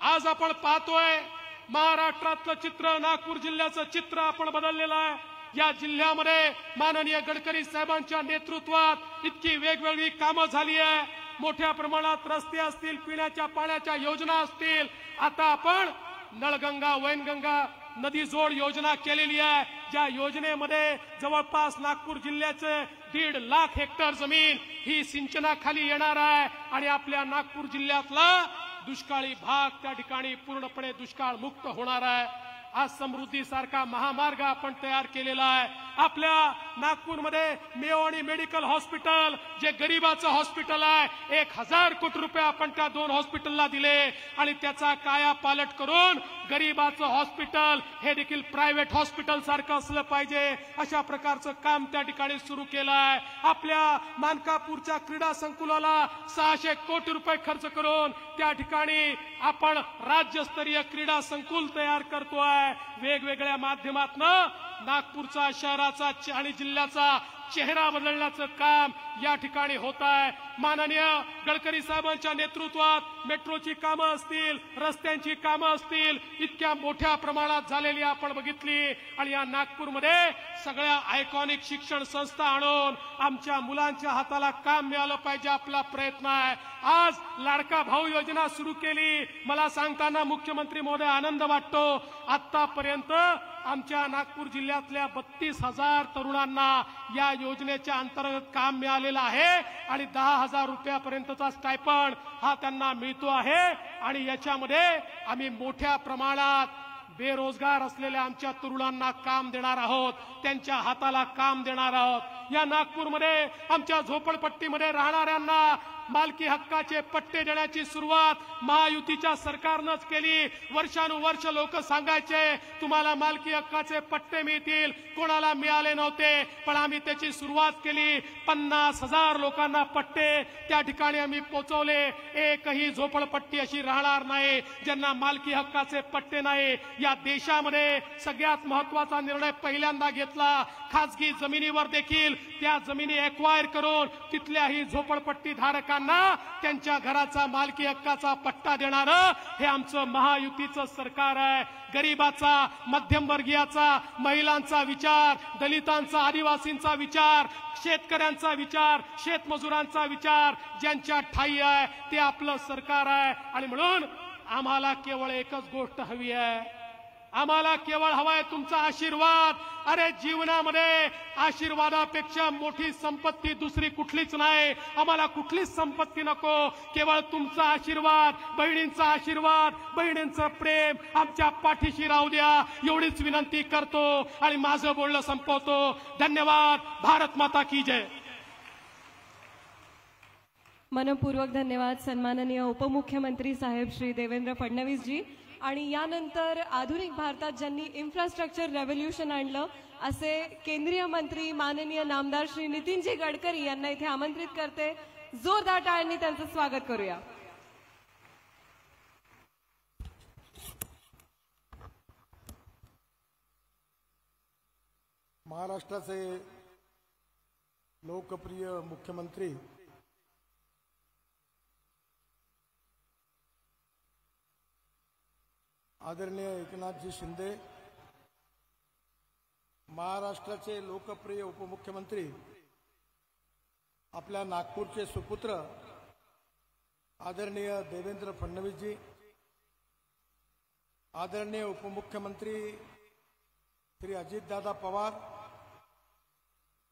आज आपण पाहतोय महाराष्ट्रातलं चित्र, नागपूर जिल्ह्याचं चित्र आपण बदललेलं आहे. या जिल्ह्यामध्ये माननीय गडकरी साहेबांच्या नेतृत्वात इतकी वेगवेगळी कामं झाली आहे. मोठ्या प्रमाणात रस्ते असतील, पिण्याच्या पाण्याच्या योजना असतील. आता आपण नळगंगा, वैनगंगा नदी जोड योजना केलेली आहे. ज्या योजनेमध्ये जवळपास नागपूर जिल्ह्याचे 1.5 लाख हेक्टर जमीन ही सिंचनाखाली येणार आहे आणि आपल्या नागपूर जिल्ह्यातला दुष्काळी भाग त्या ठिकाणी पूर्णपणे दुष्काळ मुक्त होणार आहे. आज समृद्धीसारखा महामार्ग आपण तयार केलेला आहे. आपल्या नागपूरमध्ये मेयो आणि मेडिकल हॉस्पिटल जे गरीबाचं हॉस्पिटल आहे, 1000 कोटी रुपये आपण त्या 2 हॉस्पिटलला दिले आणि त्याचा कायापालट करून गरीबाचं हॉस्पिटल हे देखील प्रायव्हेट हॉस्पिटल सारखं असलं पाहिजे अशा प्रकारचं काम त्या ठिकाणी सुरू केलं आहे. आपल्या मानकापूरच्या क्रीडा संकुलाला 600 कोटी रुपये खर्च करून त्या ठिकाणी आपण राज्यस्तरीय क्रीडा संकुल तयार करतोय. वेगवेगळ्या माध्यमातून नागपूरचा, शहराचा आणि जिल्ह्याचा चेहरा बदलण्याचं काम या ठिकाणी होत आहे. माननीय गडकरी साहेबांच्या नेतृत्वात मेट्रोची कामं असतील, रस्त्यांची कामं असतील, इतक्या मोठ्या प्रमाणात झालेली आपण बघितली. आणि या नागपूरमध्ये सगळ्या आयकॉनिक शिक्षण संस्था आणून आमच्या मुलांच्या हाताला काम मिळालं पाहिजे, आपला प्रयत्न आहे. आज लाडका भाऊ योजना सुरू केली, मला सांगताना मुख्यमंत्री महोदय आनंद वाटतो. आतापर्यंत आमच्या नागपूर जिल्ह्यातल्या 32,000 तरुणांना या योजनेच्या अंतर्गत काम मिळालेलं आहे आणि 10,000 रुपयापर्यंतचा स्टायपंड हा त्यांना मिळतो आहे. आणि याच्यामध्ये आम्ही मोठ्या प्रमाणात बेरोजगार असलेल्या आमच्या तरुणांना काम देणार आहोत, त्यांच्या हाताला काम देणार आहोत. या नागपूरमध्ये आमच्या झोपडपट्टीमध्ये राहणाऱ्यांना मालकी हक्काचे पट्टे देण्याची सुरुवात महायुतीच्या सरकारनंच केली. वर्षानुवर्ष लोक सांगायचे तुम्हाला मालकी हक्काचे पट्टे मिळतील, कोणाला मिळाले नव्हते, पण आम्ही त्याची सुरुवात केली. 50,000 लोकांना पट्टे त्या ठिकाणी आम्ही पोहोचवले. एकही झोपडपट्टी अशी राहणार नाही ज्यांना मालकी हक्काचे पट्टे नाही. या देशामध्ये सगळ्यात महत्वाचा निर्णय पहिल्यांदा घेतला, खासगी जमिनीवर देखील त्या जमिनी एक्वायर करून तिथल्याही झोपडपट्टी धारकांना त्यांच्या घराचा मालकी हक्काचा पट्टा देणारं हे आमचं महायुतीचं सरकार आहे. गरीबाचा, मध्यमवर्गीयाचा, महिलांचा विचार, दलितांचा, आदिवासींचा विचार, शेतकऱ्यांचा विचार, शेतमजुरांचा विचार ज्यांच्या ठाई आहे ते आपलं सरकार आहे. आणि म्हणून आम्हाला केवळ एकच गोष्ट हवी आहे, आम्हाला केवळ हवाय तुमचा आशीर्वाद. अरे जीवनामध्ये आशीर्वादापेक्षा मोठी संपत्ती दुसरी कुठलीच नाही. आम्हाला कुठलीच संपत्ती नको, केवळ तुमचा आशीर्वाद, बहिणींचा आशीर्वाद, बहिणींचं प्रेम आमच्या पाठीशी राहू द्या, एवढीच विनंती करतो आणि माझं बोलणं संपवतो. धन्यवाद. भारत माता की जय. मनपूर्वक धन्यवाद सन्माननीय उपमुख्यमंत्री साहेब श्री देवेंद्र फडणवीस जी. आणि यानंतर आधुनिक भारतात ज्यांनी इन्फ्रास्ट्रक्चर रेव्होल्यूशन आणलं असे केंद्रीय मंत्री माननीय नामदार श्री नितीनजी गडकरी यांना इथे आमंत्रित करते. जोरदार टाळ्यांनी त्यांचं स्वागत करूया. महाराष्ट्राचे लोकप्रिय मुख्यमंत्री आदरणीय एकनाथजी शिंदे, महाराष्ट्राचे लोकप्रिय उपमुख्यमंत्री आपल्या नागपूरचे सुपुत्र आदरणीय देवेंद्र फडणवीसजी, आदरणीय उपमुख्यमंत्री श्री अजितदादा पवार,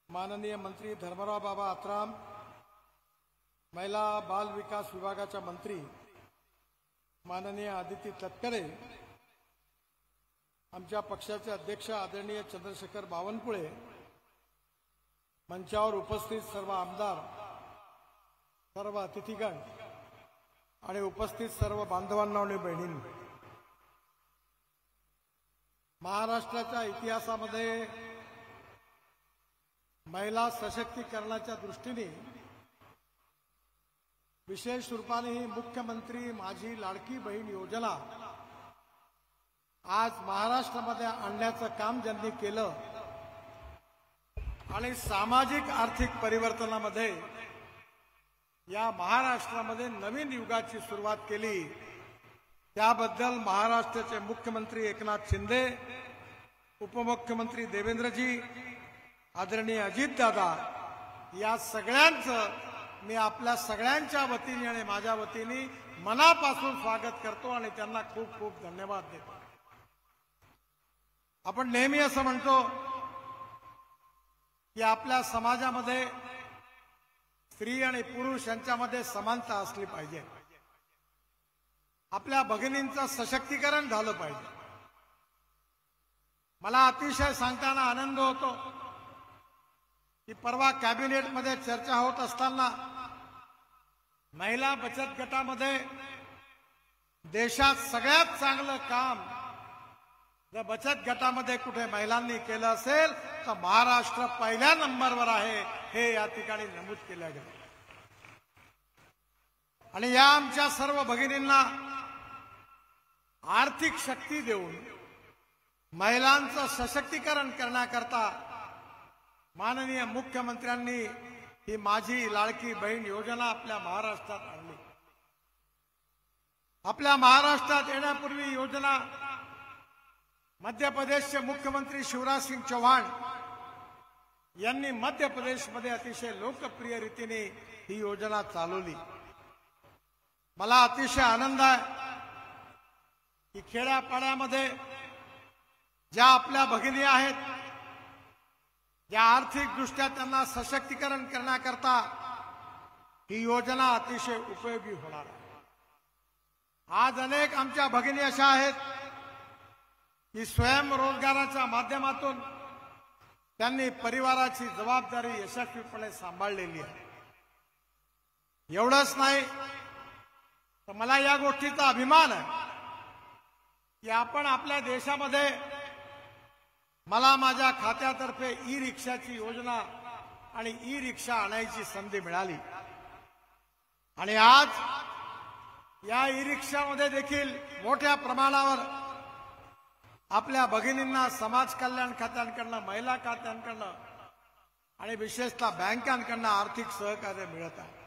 माननीय मंत्री धर्मराव बाबा आत्राम, महिला बाल विकास विभागाच्या मंत्री माननीय आदिती तटकरे, आमच्या पक्षाचे अध्यक्ष आदरणीय चंद्रशेखर बावनकुळे, मंचावर उपस्थित सर्व आमदार, सर्व अतिथीगण आणि उपस्थित सर्व बांधवांना आणि बहिणींनो, महाराष्ट्राच्या इतिहासामध्ये महिला सशक्तीकरणाच्या दृष्टीने विशेष रूपाने ही मुख्यमंत्री माझी लाडकी बहीण योजना आज महाराष्ट्रामध्ये आणण्याचं काम ज्यांनी केलं आणि सामाजिक आर्थिक परिवर्तनामध्ये या महाराष्ट्रामध्ये नवीन युगाची सुरुवात केली, त्याबद्दल महाराष्ट्राचे मुख्यमंत्री एकनाथ शिंदे, उपमुख्यमंत्री देवेंद्रजी, आदरणीय अजितदादा, या सगळ्यांचं मी आपल्या सगळ्यांच्या वतीने आणि माझ्या वतीने मनापासून स्वागत करतो आणि त्यांना खूप खूप धन्यवाद देतो. आपण नेहमी असं म्हणतो की आपल्या समाजामध्ये स्त्री आणि पुरुष यांच्यामध्ये समानता असली पाहिजे, आपल्या भगिनींचं सशक्तीकरण झालं पाहिजे. मला अतिशय सांगताना आनंद होतो की परवा कॅबिनेटमध्ये चर्चा होत असताना महिला बचत गटामध्ये देशात सगळ्यात चांगलं काम जर बचत गटामध्ये कुठे महिलांनी केलं असेल तर महाराष्ट्र पहिल्या नंबरवर आहे, हे या ठिकाणी नमूद केलं गेलं. आणि या आमच्या सर्व भगिनींना आर्थिक शक्ती देऊन महिलांचं सशक्तीकरण करण्याकरता माननीय मुख्यमंत्र्यांनी ही माझी लाडकी बहीण योजना आपल्या महाराष्ट्रात आणली. आपल्या महाराष्ट्रात येण्यापूर्वी योजना मध्य प्रदेशचे मुख्यमंत्री शिवराज सिंग चौहान यांनी मध्य प्रदेशमध्ये अतिशय लोकप्रिय रीतीने ही योजना चालवली. मला अतिशय आनंद आहे की खेड्यापाड्यामध्ये ज्या आपल्या भगिनी आहेत, ज्या आर्थिकदृष्ट्या त्यांना सशक्तीकरण करण्याकरता ही योजना अतिशय उपयोगी होणार आहे. आज अनेक आमच्या भगिनी अशा आहेत की स्वयंरोजगाराच्या माध्यमातून त्यांनी परिवाराची जबाबदारी यशस्वीपणे सांभाळलेली आहे. एवढंच नाही तर मला या गोष्टीचा अभिमान आहे की आपण आपल्या देशामध्ये मला माझ्या खात्यातर्फे ई रिक्षाची योजना आणि ई रिक्षा आणायची संधी मिळाली. आणि आज या ई रिक्षामध्ये देखील मोठ्या प्रमाणावर आपल्या भगिनींना समाज कल्याण खात्यांकडनं, महिला खात्यांकडनं आणि विशेषतः बँकांकडनं आर्थिक सहकार्य मिळत आहे.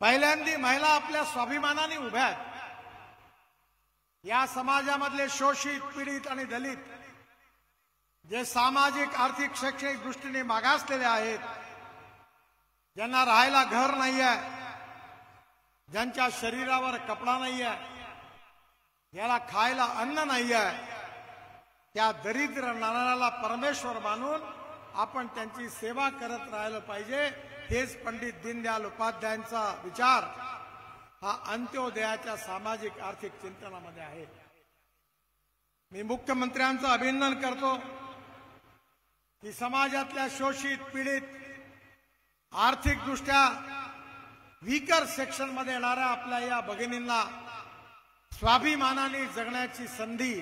पहिल्यांदा महिला आपल्या स्वाभिमानाने उभ्या आहेत. या समाजामधले शोषित, पीडित आणि दलित जे सामाजिक, आर्थिक, शैक्षणिक दृष्टीने मागासलेले आहेत, ज्यांना राहायला घर नाही आहे, ज्यांच्या शरीरावर कपडा नाही आहे, ज्याला खायला अन्न नाही आहे, त्या दरिद्र नारायणाला परमेश्वर मानून आपण त्यांची सेवा करत राहिलं पाहिजे. हेच पंडित दीनदयाल उपाध्यायांचा विचार हा अंत्योदयाच्या सामाजिक आर्थिक चिंतनामध्ये आहे. मी मुख्यमंत्र्यांचं अभिनंदन करतो की समाजातल्या शोषित, पीडित, आर्थिकदृष्ट्या वीकर सेक्शन मध्ये येणाऱ्या आपल्या या भगिनींना स्वाभिमानाने जगण्याची संधी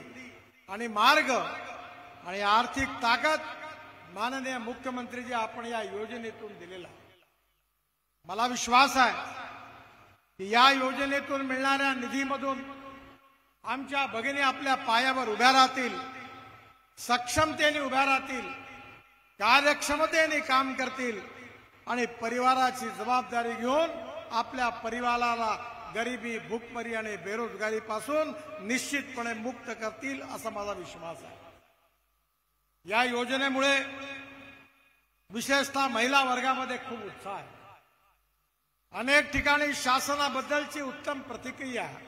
आणि मार्ग आणि आर्थिक ताकद माननीय मुख्यमंत्रीजी आपण या योजनेतून दिलेला. मला विश्वास आहे की या योजनेतून मिळणाऱ्या निधीमधून आमच्या भगिनी आपल्या पायावर उभ्या राहतील, सक्षमतेने उभ्या राहतील, कार्यक्षमतेने काम करतील आणि परिवाराची जबाबदारी घेऊन आपल्या परिवाराला गरिबी, भूकमरी आणि बेरोजगारीपासून निश्चितपणे मुक्त करतील असा माझा विश्वास आहे. या योजनेमुळे विशेषतः महिला वर्गामध्ये खूप उत्साह आहे. अनेक ठिकाणी शासनाबद्दलची उत्तम प्रतिक्रिया आहे.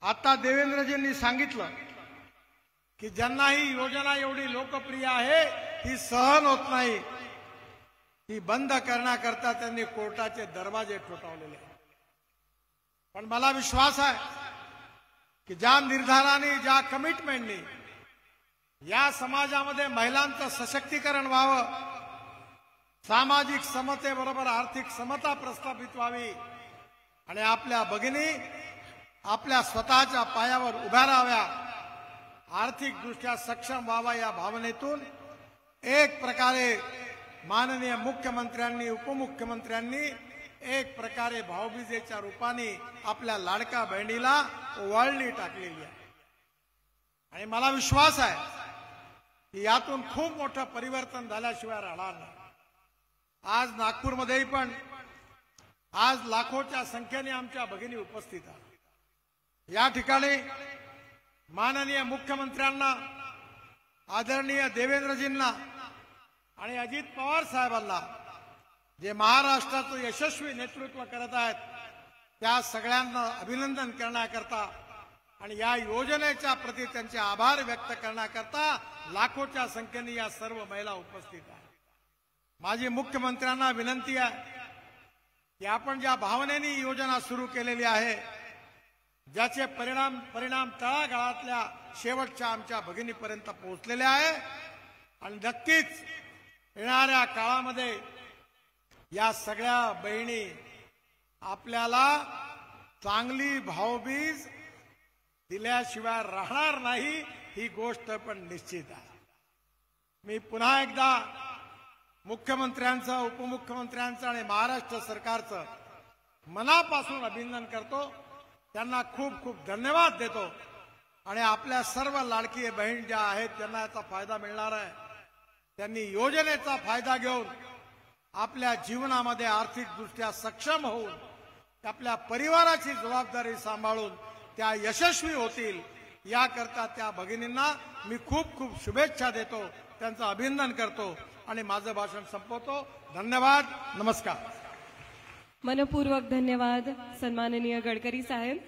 आता देवेंद्रजींनी सांगितलं की ज्यांना ही योजना एवढी लोकप्रिय आहे ही सहन होत नाही, ती बंद करण्याकरता त्यांनी कोर्टाचे दरवाजे ठोठावलेले आहेत. पण मला विश्वास आहे की ज्या निर्धाराने, ज्या कमिटमेंटनी या समाजामध्ये महिलांचं सशक्तीकरण व्हावं, सामाजिक समतेबरोबर आर्थिक समता प्रस्थापित व्हावी आणि आपल्या भगिनी आपल्या स्वतःच्या पायावर उभ्या राहाव्या, आर्थिकदृष्ट्या सक्षम व्हावा, या भावनेतून एक प्रकारे माननीय मुख्यमंत्र्यांनी, उपमुख्यमंत्र्यांनी एक प्रकारे भाऊबीजेच्या रूपाने आपल्या लाडका बहिणीला ओवाळणी टाकलेली आहे. आणि मला विश्वास आहे की यातून खूप मोठं परिवर्तन झाल्याशिवाय राहणार नाही. आज नागपूरमध्येही पण आज लाखोच्या संख्येने आमच्या भगिनी उपस्थित आहेत. या ठिकाणी माननीय मुख्यमंत्र्यांना, आदरणीय देवेंद्रजींना आणि अजित पवार साहेबांना, जे महाराष्ट्राचं यशस्वी नेतृत्व करत आहेत, त्या सगळ्यांना अभिनंदन करण्याकरता आणि या योजनेच्या प्रती त्यांचे आभार व्यक्त करण्याकरता लाखोच्या संख्येने या सर्व महिला उपस्थित आहेत. माझी मुख्यमंत्र्यांना विनंती आहे की आपण ज्या भावनेने योजना सुरू केलेली आहे, ज्याचे परिणाम तळागाळातल्या शेवटच्या आमच्या भगिनीपर्यंत पोहोचलेले आहे आणि नक्कीच येणाऱ्या काळामध्ये या सगळ्या बहिणी आपल्याला चांगली भाऊबीज दिल्याशिवाय राहणार नाही, ही गोष्ट पण निश्चित आहे. मी पुन्हा एकदा मुख्यमंत्र्यांचं, उपमुख्यमंत्र्यांचं आणि महाराष्ट्र सरकारचं मनापासून अभिनंदन करतो. त्यांना खूप खूप धन्यवाद देतो आणि आपल्या सर्व लाडकी बहीण ज्या आहेत त्यांना याचा फायदा मिळणार आहे. त्यांनी योजनेचा फायदा घेऊन आपल्या जीवनामध्ये आर्थिकदृष्ट्या सक्षम होऊन आपल्या परिवाराची जबाबदारी सांभाळून त्या यशस्वी होतील, याकरता त्या भगिनींना मी खूप खूप शुभेच्छा देतो, त्यांचं अभिनंदन करतो आणि माझं भाषण संपवतो. धन्यवाद. नमस्कार. मनपूर्वक धन्यवाद सन्माननीय गडकरी साहेब,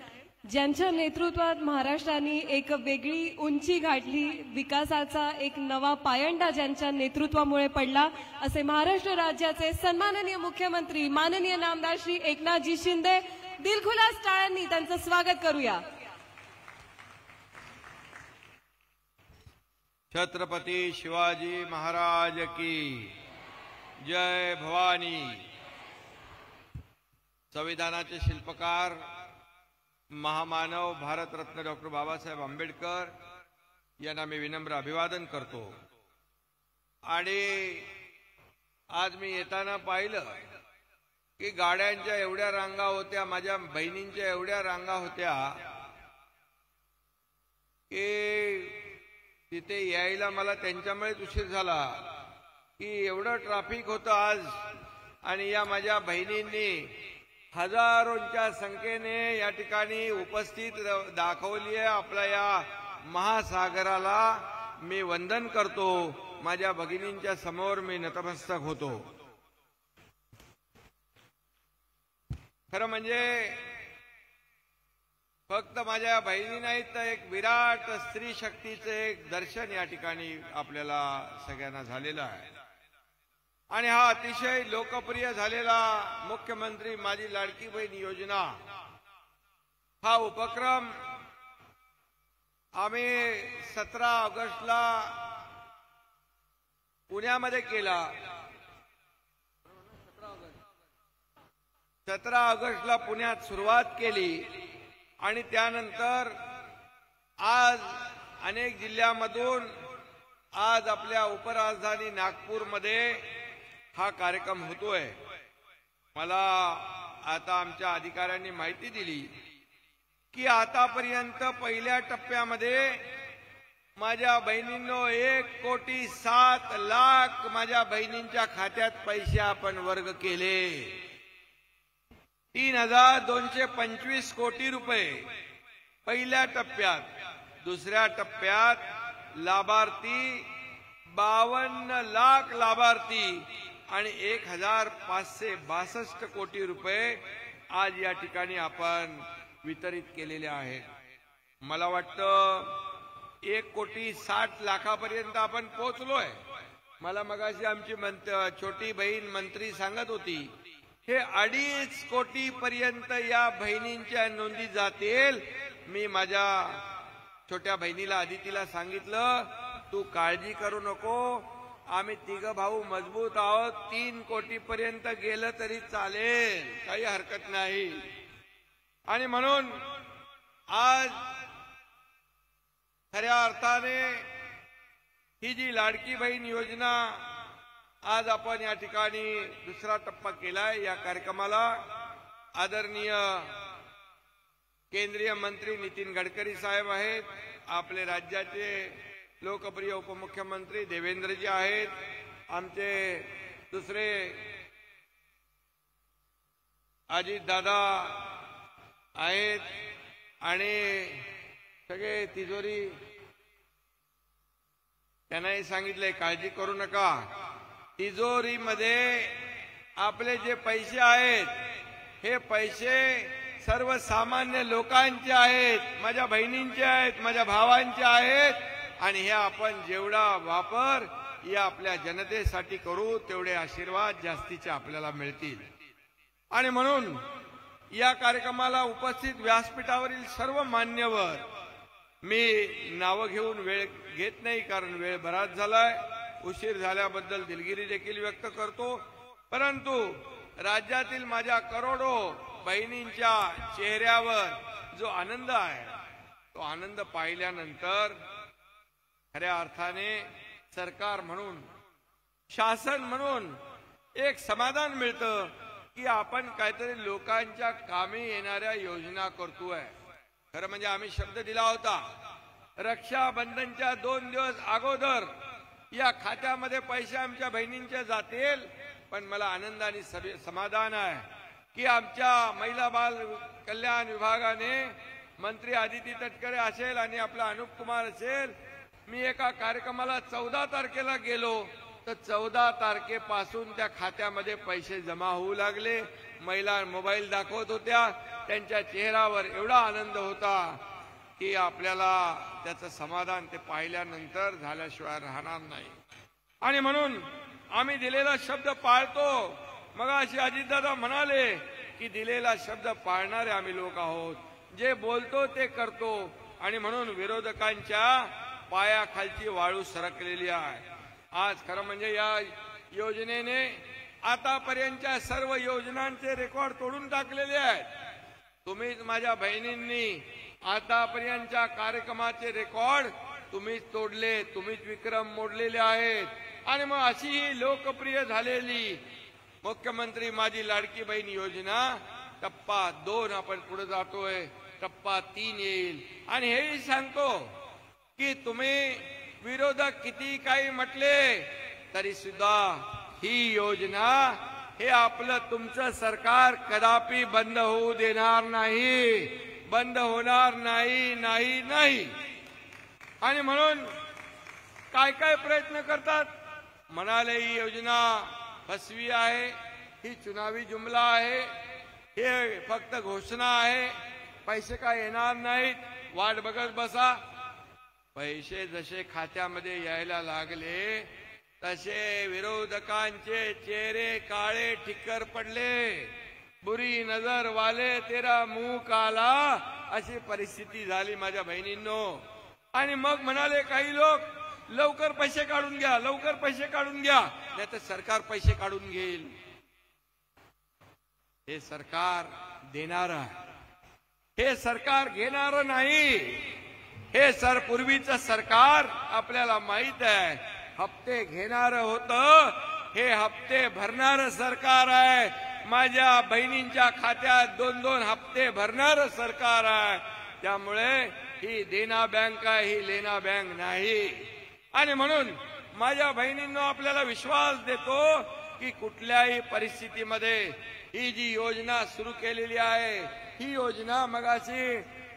ज्यांच्या नेतृत्वात महाराष्ट्राने एक वेगळी उंची गाठली, विकासाचा एक नवा पायंडा ज्यांच्या नेतृत्वामुळे पडला, असे महाराष्ट्र राज्याचे सन्माननीय मुख्यमंत्री माननीय नामदार श्री एकनाथजी शिंदे. दिलखुलास टाळ्यांनी त्यांचं स्वागत करूया. छत्रपती शिवाजी महाराज की जय. भवानी. संविधानाचे शिल्पकार महामानव भारतरत्न डॉक्टर बाबासाहेब आंबेडकर यांना मी विनम्र अभिवादन करतो. आणि आज मी येताना पाहिलं की गाड्यांच्या एवढ्या रांगा होत्या, माझ्या बहिणींच्या एवढ्या रांगा होत्या की तिथे यायला मला त्यांच्यामुळेच उशीर झाला की एवढं ट्रॅफिक होतं आज. आणि या माझ्या बहिणींनी हजारोंच्या संख्येने या ठिकाणी उपस्थित दाखवली आहे. आपल्या या महासागराला मी वंदन करतो. माझ्या भगिनींच्या समोर मी नतमस्तक होतो. खरं म्हणजे फक्त माझ्या बहिणी नाहीत, तर एक विराट स्त्री शक्तीचं एक दर्शन या ठिकाणी आपल्याला सगळ्यांना झालेलं आहे. आणि हा अतिशय लोकप्रिय झालेला मुख्यमंत्री माझी लाडकी बहीण योजना हा उपक्रम आम्ही 17 ऑगस्टला पुण्यामध्ये केला. 17 ऑगस्टला पुण्यात सुरुवात केली आणि त्यानंतर आज अनेक जिल्ह्यामधून आज आपल्या उपराजधानी नागपूरमध्ये हा कार्यक्रम होतोय. मला आता आमच्या अधिकाऱ्यांनी माहिती दिली की आतापर्यंत पहिल्या टप्प्यामध्ये माझ्या बहिणींनो 1,07,00,000 माझ्या बहिणींच्या खात्यात पैसे आपण वर्ग केले. 3,225 कोटी रुपये पहिल्या टप्प्यात. दुसऱ्या टप्प्यात लाभार्थी 52 लाख लाभार्थी आणि 1,562 कोटी रुपये आज या ठिकाणी आपण वितरित केलेले आहेत. मला वाटतं 1,60,00,000 आपण पोहोचलोय. मला मगाशी आमची छोटी बहीण मंत्री सांगत होती हे 2.5 कोटी पर्यंत या बहिणींच्या नोंदी जातील. मी माझ्या छोट्या बहिणीला अदितीला सांगितलं तू काळजी करू नको, आम्ही 3 भाऊ मजबूत आहोत. 3 कोटी पर्यंत गेलं तरी चालेल, काही हरकत नाही. आणि म्हणून आज खऱ्या अर्थाने ही जी लाडकी बहीण योजना आज आपण या ठिकाणी दुसरा टप्पा केलाय. या कार्यक्रमाला आदरणीय केंद्रीय मंत्री नितीन गडकरी साहेब आहेत, आपले राज्याचे लोकप्रिय उपमुख्यमंत्री देवेंद्रजी आहेत, आमचे दुसरे अजित दादा आहेत आणि सगळे तिजोरी त्यांनाही सांगितलंय काळजी करू नका. तिजोरीमध्ये आपले जे पैसे आहेत हे पैसे सर्वसामान्य लोकांचे आहेत, माझ्या बहिणींचे आहेत, माझ्या भावांचे आहेत. आणि हे आपण जेवढा वापर या आपल्या जनतेसाठी करू तेवढे आशीर्वाद जास्तीचे आपल्याला मिळतील. आणि म्हणून या कार्यक्रमाला उपस्थित व्यासपीठावरील सर्व मान्यवर मी नावं घेऊन वेळ घेत नाही, कारण वेळ बराच झालाय. उशीर झाल्याबद्दल दिलगिरी देखील व्यक्त करतो. परंतु राज्यातील माझ्या करोडो बहिणींच्या चेहऱ्यावर जो आनंद आहे तो आनंद पाहिल्यानंतर खऱ्या अर्थाने सरकार म्हणून, शासन म्हणून एक समाधान मिळतं की आपण काहीतरी लोकांच्या कामी येणाऱ्या योजना करतोय. खरं म्हणजे आम्ही शब्द दिला होता रक्षाबंधनच्या 2 दिवस अगोदर या खात्यामध्ये पैसे आमच्या बहिणींचे जातील, पण मला आनंद आणि समाधान आहे की आमच्या महिला बाल कल्याण विभागाने मंत्री आदिती तटकरे असेल आणि आपला अनुप कुमार असेल, मी एका कार्यक्रमाला 14 तारखेला गेलो तर 14 तारखेपासून त्या खात्यामध्ये पैसे जमा होऊ लागले. महिला मोबाईल दाखवत होत्या, त्यांच्या चेहऱ्यावर एवढा आनंद होता की आपल्याला त्याचं समाधान ते पाहिल्यानंतर झाल्याशिवाय राहणार नाही. आणि म्हणून आम्ही दिलेला शब्द पाळतो. मग अशी अजितदादा म्हणाले की दिलेला शब्द पाळणारे आम्ही लोक आहोत, जे बोलतो ते करतो. आणि म्हणून विरोधकांच्या पायाखालची वाळू सरकलेली आहे. आज खरं म्हणजे या योजनेने आतापर्यंतच्या सर्व योजनांचे रेकॉर्ड तोडून टाकलेले आहेत. तुम्हीच माझ्या बहिणींनी आतापर्यंतच्या कार्यक्रमाचे रेकॉर्ड तुम्हीच तोडले, तुम्हीच विक्रम मोडलेले आहेत. आणि मग अशी ही लोकप्रिय झालेली मुख्यमंत्री माझी लाडकी बहीण योजना टप्पा 2 आपण पुढे जातोय, टप्पा 3 येईल. आणि हेही सांगतो की तुम्ही विरोधक किती काही म्हटले तरी सुद्धा ही योजना, हे आपलं तुमचं सरकार कदापि बंद होऊ देणार नाही, बंद होणार नाही नाही नाही. आणि म्हणून काय काय प्रयत्न करतात. म्हणाले ही योजना फसवी आहे, ही चुनावी जुमला आहे, हे फक्त घोषणा आहे, पैसे काय येणार नाहीत, वाट बघत बसा. पैसे जसे खात्यामध्ये यायला लागले तसे विरोधकांचे चेहरे काळे ठिक्कर पडले. बुरी नजर वाले तेरा मुंह काला, अशी परिस्थिती झाली माझ्या बहिणींनो. आणि मग म्हणाले काही लोक लवकर पैसे काढून घ्या, लवकर पैसे काढून घ्या, नाही तर सरकार पैसे काढून घेईल. हे सरकार देणार, हे सरकार घेणार नाही. हे पूर्वीचं सरकार आपल्याला माहित आहे, हप्ते घेणार होतं, हे हप्ते भरणार सरकार आहे. माझ्या बहिणींच्या खात्यात 2-2 हप्ते भरणार सरकार आहे. त्यामुळे ही देना बँक आहे, ही लेना बँक नाही. आणि म्हणून माझ्या बहिणींनो आपल्याला विश्वास देतो की कुठल्याही परिस्थितीमध्ये ही जी योजना सुरू केलेली आहे, ही योजना मगाशी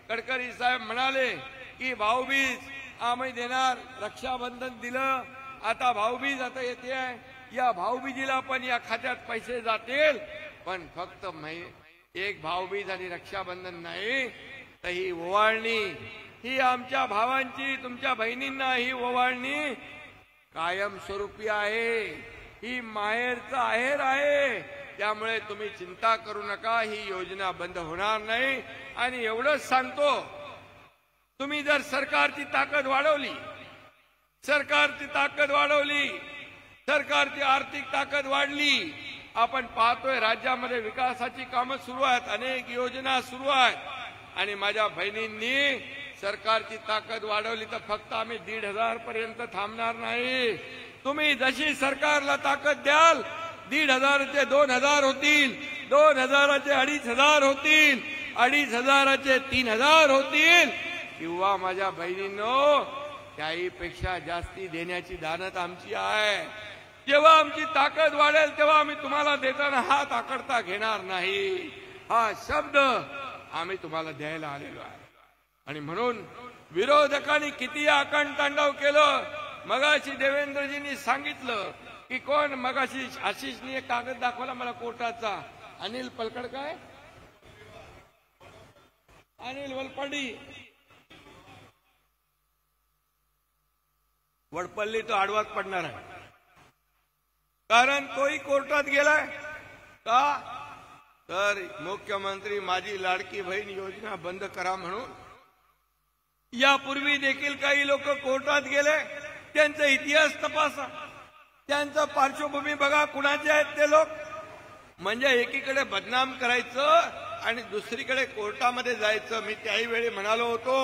गडकरी साहेब म्हणाले की भाऊबीज आम्ही देणार, रक्षाबंधन दिलं, आता भाऊबीज आता येते आहे, या भाऊबीजीला पण या खात्यात पैसे जातील. पण फक्त एक भाऊबीज आणि रक्षाबंधन नाही तर ही ओवाळणी, ही आमच्या भावांची, तुमच्या बहिणींना ही ओवाळणी कायमस्वरूपी आहे, ही माहेरचं आहेर आहे. त्यामुळे तुम्ही चिंता करू नका, ही योजना बंद होणार नाही. आणि एवढंच सांगतो, तुम्ही जर सरकारची ताकद वाढवली, सरकारची ताकद वाढवली, सरकारची आर्थिक ताकद वाढली, आपण पाहतोय राज्यामध्ये विकासाची कामं सुरू आहेत, अनेक योजना सुरू आहेत. आणि माझ्या बहिणींनी सरकारची ताकद वाढवली तर फक्त आम्ही 1,500 पर्यंत थांबणार नाही. तुम्ही जशी सरकारला ताकद द्याल, 1,500चे 2,000 होतील, 2,000चे 2,500 होतील, 2,500चे 3,000 होतील. किंवा माझ्या बहिणींनो त्याहीपेक्षा जास्ती देण्याची दानत आमची आहे. जेव्हा आमची ताकद वाढेल तेव्हा आम्ही तुम्हाला देताना हात आकडता घेणार नाही. हा शब्द आम्ही तुम्हाला द्यायला आलेलो आहे. आणि म्हणून विरोधकांनी किती आकांतांडव केलं. मगाशी देवेंद्रजींनी सांगितलं की कोण, मगाशी आशिषनी एक कागद दाखवला मला कोर्टाचा, अनिल पलकड काय, अनिल वलपडी, वडपल्ली तो आडवाच पडणार आहे, कारण तोही कोर्टात गेलाय. का तर मुख्यमंत्री माझी लाडकी बहीण योजना बंद करा म्हणून. यापूर्वी देखील काही लोक कोर्टात गेले, त्यांचा इतिहास तपासा, त्यांचा पार्श्वभूमी बघा, कुणाचे आहेत ते लोक. म्हणजे एकीकडे बदनाम करायचं आणि दुसरीकडे कोर्टामध्ये जायचं. मी त्याही वेळी म्हणालो होतो,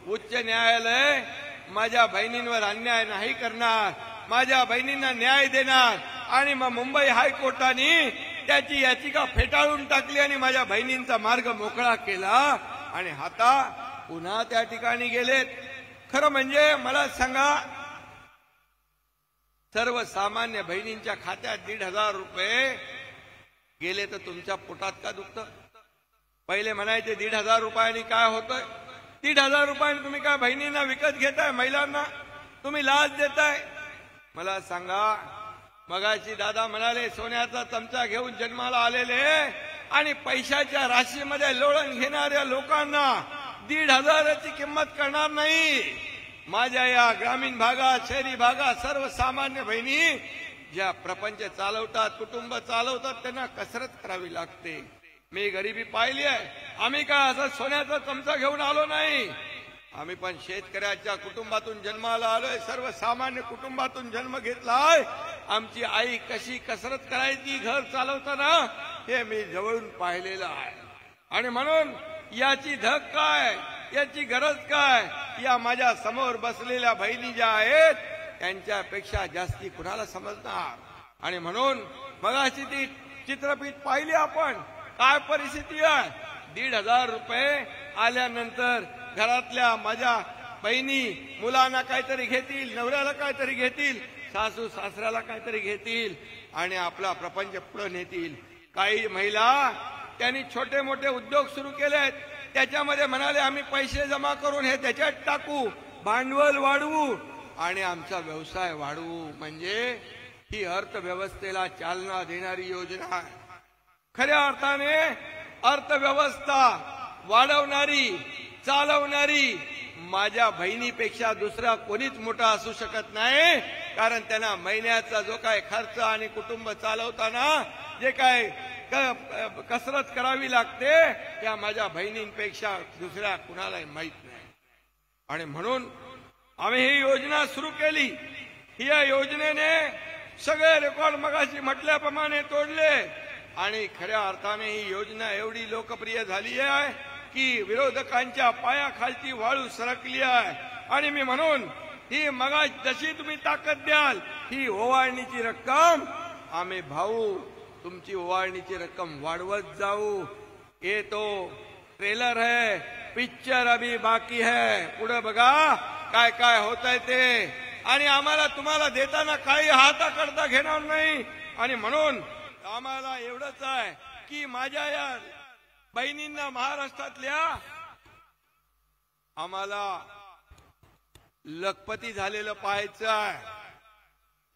उच्च न्यायालय माझ्या बहिणींवर अन्याय नाही करणार, माझ्या बहिणींना न्याय देणार. आणि मग मुंबई हायकोर्टाने त्याची याचिका फेटाळून टाकली आणि माझ्या बहिणींचा मार्ग मोकळा केला. आणि आता पुन्हा त्या ठिकाणी गेलेत. खरं म्हणजे मला सांगा, सर्वसामान्य बहिणींच्या खात्यात 1,500 रुपये गेले तर तुमच्या पोटात का दुखतं? पहिले म्हणायचे 1,500 रुपयांनी काय होतंय? 1,500 रुपयांनी तुम्ही काय बहिणींना विकत घेताय? महिलांना तुम्ही लाच देताय? मला सांगा, मगाशी दादा म्हणाले सोन्याचा चमचा घेऊन जन्माला आलेले आणि पैशाच्या राशीमध्ये लोळण घेणाऱ्या लोकांना 1,500ची किंमत करणार नाही. माझ्या या ग्रामीण भागात, शहरी भागात सर्वसामान्य बहिणी ज्या प्रपंच चालवतात, कुटुंब चालवतात, त्यांना कसरत करावी लागते. मी गरिबी पाहिली आहे. आम्ही काय असं सोन्याचा चमचा घेऊन आलो नाही. आम्ही पण शेतकऱ्याच्या कुटुंबातून जन्माला आलोय, सर्वसामान्य कुटुंबातून जन्म घेतलाय. आमची आई कशी कसरत करायची घर चालवताना हे मी जवळून पाहिलेलं आहे. आणि म्हणून याची धग काय, याची गरज काय, या माझ्या समोर बसलेल्या बहिणी ज्या आहेत त्यांच्यापेक्षा जास्ती कुणाला समजणार. आणि म्हणून मगाशी ती चित्रफित पाहिली आपण, काय परिस्थिती आहे. 1,500 रुपये आल्यानंतर घरातल्या माझ्या बहिणी मुलांना काहीतरी घेतील, नवऱ्याला काहीतरी घेतील, सासू सासऱ्याला काहीतरी घेतील आणि आपला प्रपंच पुढे नेतील. काही महिला त्यांनी छोटे मोठे उद्योग सुरू केलेत. त्याच्यामध्ये म्हणाले आम्ही पैसे जमा करून हे त्याच्यात टाकू, भांडवल वाढवू आणि आमचा व्यवसाय वाढवू. म्हणजे ही अर्थव्यवस्थेला चालना देणारी योजना आहे. खऱ्या अर्थाने अर्थव्यवस्था वाढवणारी, चालवणारी माझ्या बहिणीपेक्षा दुसरा कोणीच मोठा असू शकत नाही. कारण त्यांना महिन्याचा जो काय खर्च आणि कुटुंब चालवताना जे काय कसरत करावी लागते त्या माझ्या बहिणींपेक्षा दुसऱ्या कुणालाही माहित नाही. आणि म्हणून आम्ही ही योजना सुरू केली. या योजनेने सगळे रेकॉर्ड मगाशी म्हटल्याप्रमाणे तोडले आणि खऱ्या अर्थाने ही योजना एवढी लोकप्रिय झाली आहे की विरोधकांच्या पायाखालची वाळू सरकली आहे. आणि मी म्हणून ही मगा जशी तुम्ही ताकद द्याल ही ओवाळणीची रक्कम आम्ही भाऊ तुमची ओवाळणीची रक्कम वाढवत जाऊ. ये तो ट्रेलर है, पिक्चर अभी बाकी है. पुढे बघा काय काय होतंय ते. आणि आम्हाला तुम्हाला देताना काही हाताकरता घेणार नाही. आणि म्हणून आम्हाला एवढंच आहे की माझ्या या बहिणींना महाराष्ट्रातल्या आम्हाला लखपती झालेलं पाहायचं आहे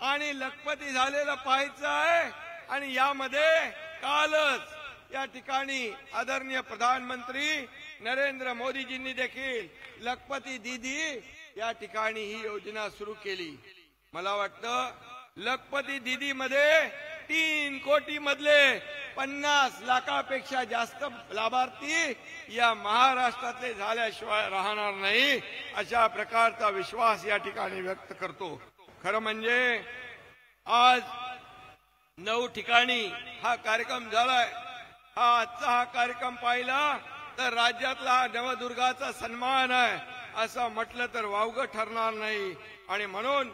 आणि लखपती झालेलं पाहायचं आहे. आणि यामध्ये कालच या ठिकाणी आदरणीय प्रधानमंत्री नरेंद्र मोदीजींनी देखील लखपती दीदी या ठिकाणी ही योजना सुरू केली. मला वाटतं लखपती दीदी मध्ये 3 कोटी मधले 50 लाखापेक्षा जास्त लाभार्थी या महाराष्ट्रातले झाल्याशिवाय राहणार नाही अशा प्रकारचा विश्वास या ठिकाणी व्यक्त करतो. खरं म्हणजे आज 9 ठिकाणी हा कार्यक्रम झालाय. आजचा कार्यक्रम पाहिला तर राज्यातला नवदुर्गाचा सन्मान आहे असं म्हटलं तर वावगं ठरणार नाही. आणि म्हणून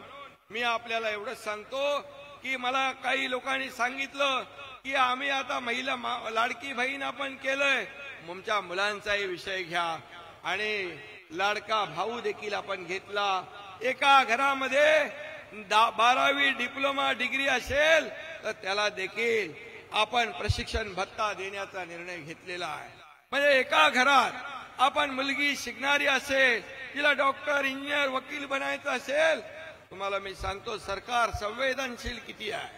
मी आपल्याला एवढंच सांगतो की मला काही लोकांनी सांगितलं की आम्ही आता महिला लाडकी बहीण आपण केलंय, तुमच्या मुलांचाही विषय घ्या. आणि लाडका भाऊ देखील आपण घेतला. एका घरामध्ये 12वी डिप्लोमा डिग्री असेल तर त्याला देखील आपण प्रशिक्षण भत्ता देण्याचा निर्णय घेतलेला आहे. म्हणजे एका घरात आपण मुलगी शिकणारी असेल, तिला डॉक्टर, इंजिनियर, वकील बनायचं असेल, तुम्हाला मी सांगतो सरकार संवेदनशील किती आहे.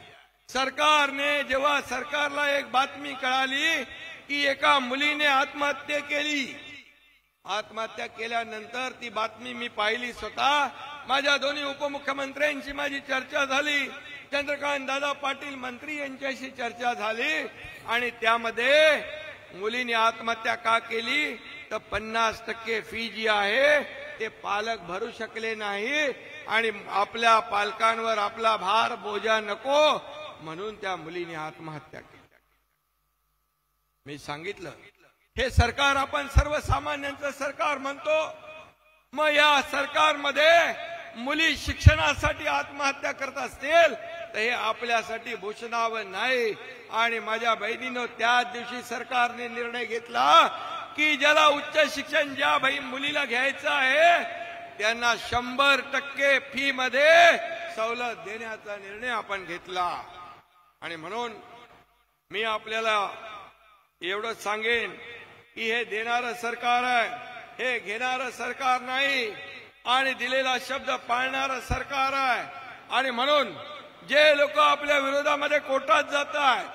सरकारने जेव्हा सरकारला एक बातमी कळाली की एका मुलीने आत्महत्या केली, आत्महत्या केल्यानंतर ती बातमी मी पाहिली स्वतः. माझ्या दोन्ही उपमुख्यमंत्र्यांची माझी चर्चा झाली, चंद्रकांत दादा पाटील मंत्री यांच्याशी चर्चा झाली आणि त्यामध्ये मुलीने आत्महत्या का केली तर 50% फी जी आहे ते पालक भरू शकले नाही आणि आपल्या पालकांवर आपला भार बोजा नको म्हणून त्या मुलीने आत्महत्या केली. मी सांगितलं हे सरकार आपण सर्वसामान्यांचं सरकार म्हणतो. मग या सरकारमध्ये मुली शिक्षणासाठी आत्महत्या करत असतील तर हे आपल्यासाठी भूषणावं नाही. आणि माझ्या बहिणीनं त्याच दिवशी सरकारने निर्णय घेतला की ज्याला उच्च शिक्षण ज्या मुलीला घ्यायचं आहे त्यांना 100% फी मध्ये सवलत देण्याचा निर्णय आपण घेतला. आणि म्हणून मी आपल्याला एवढंच सांगेन की हे देणारं सरकार आहे, हे घेणारं सरकार नाही, आणि दिलेला शब्द पाळणारं सरकार आहे. आणि म्हणून जे लोक आपल्या विरोधामध्ये कोर्टात जात आहेत,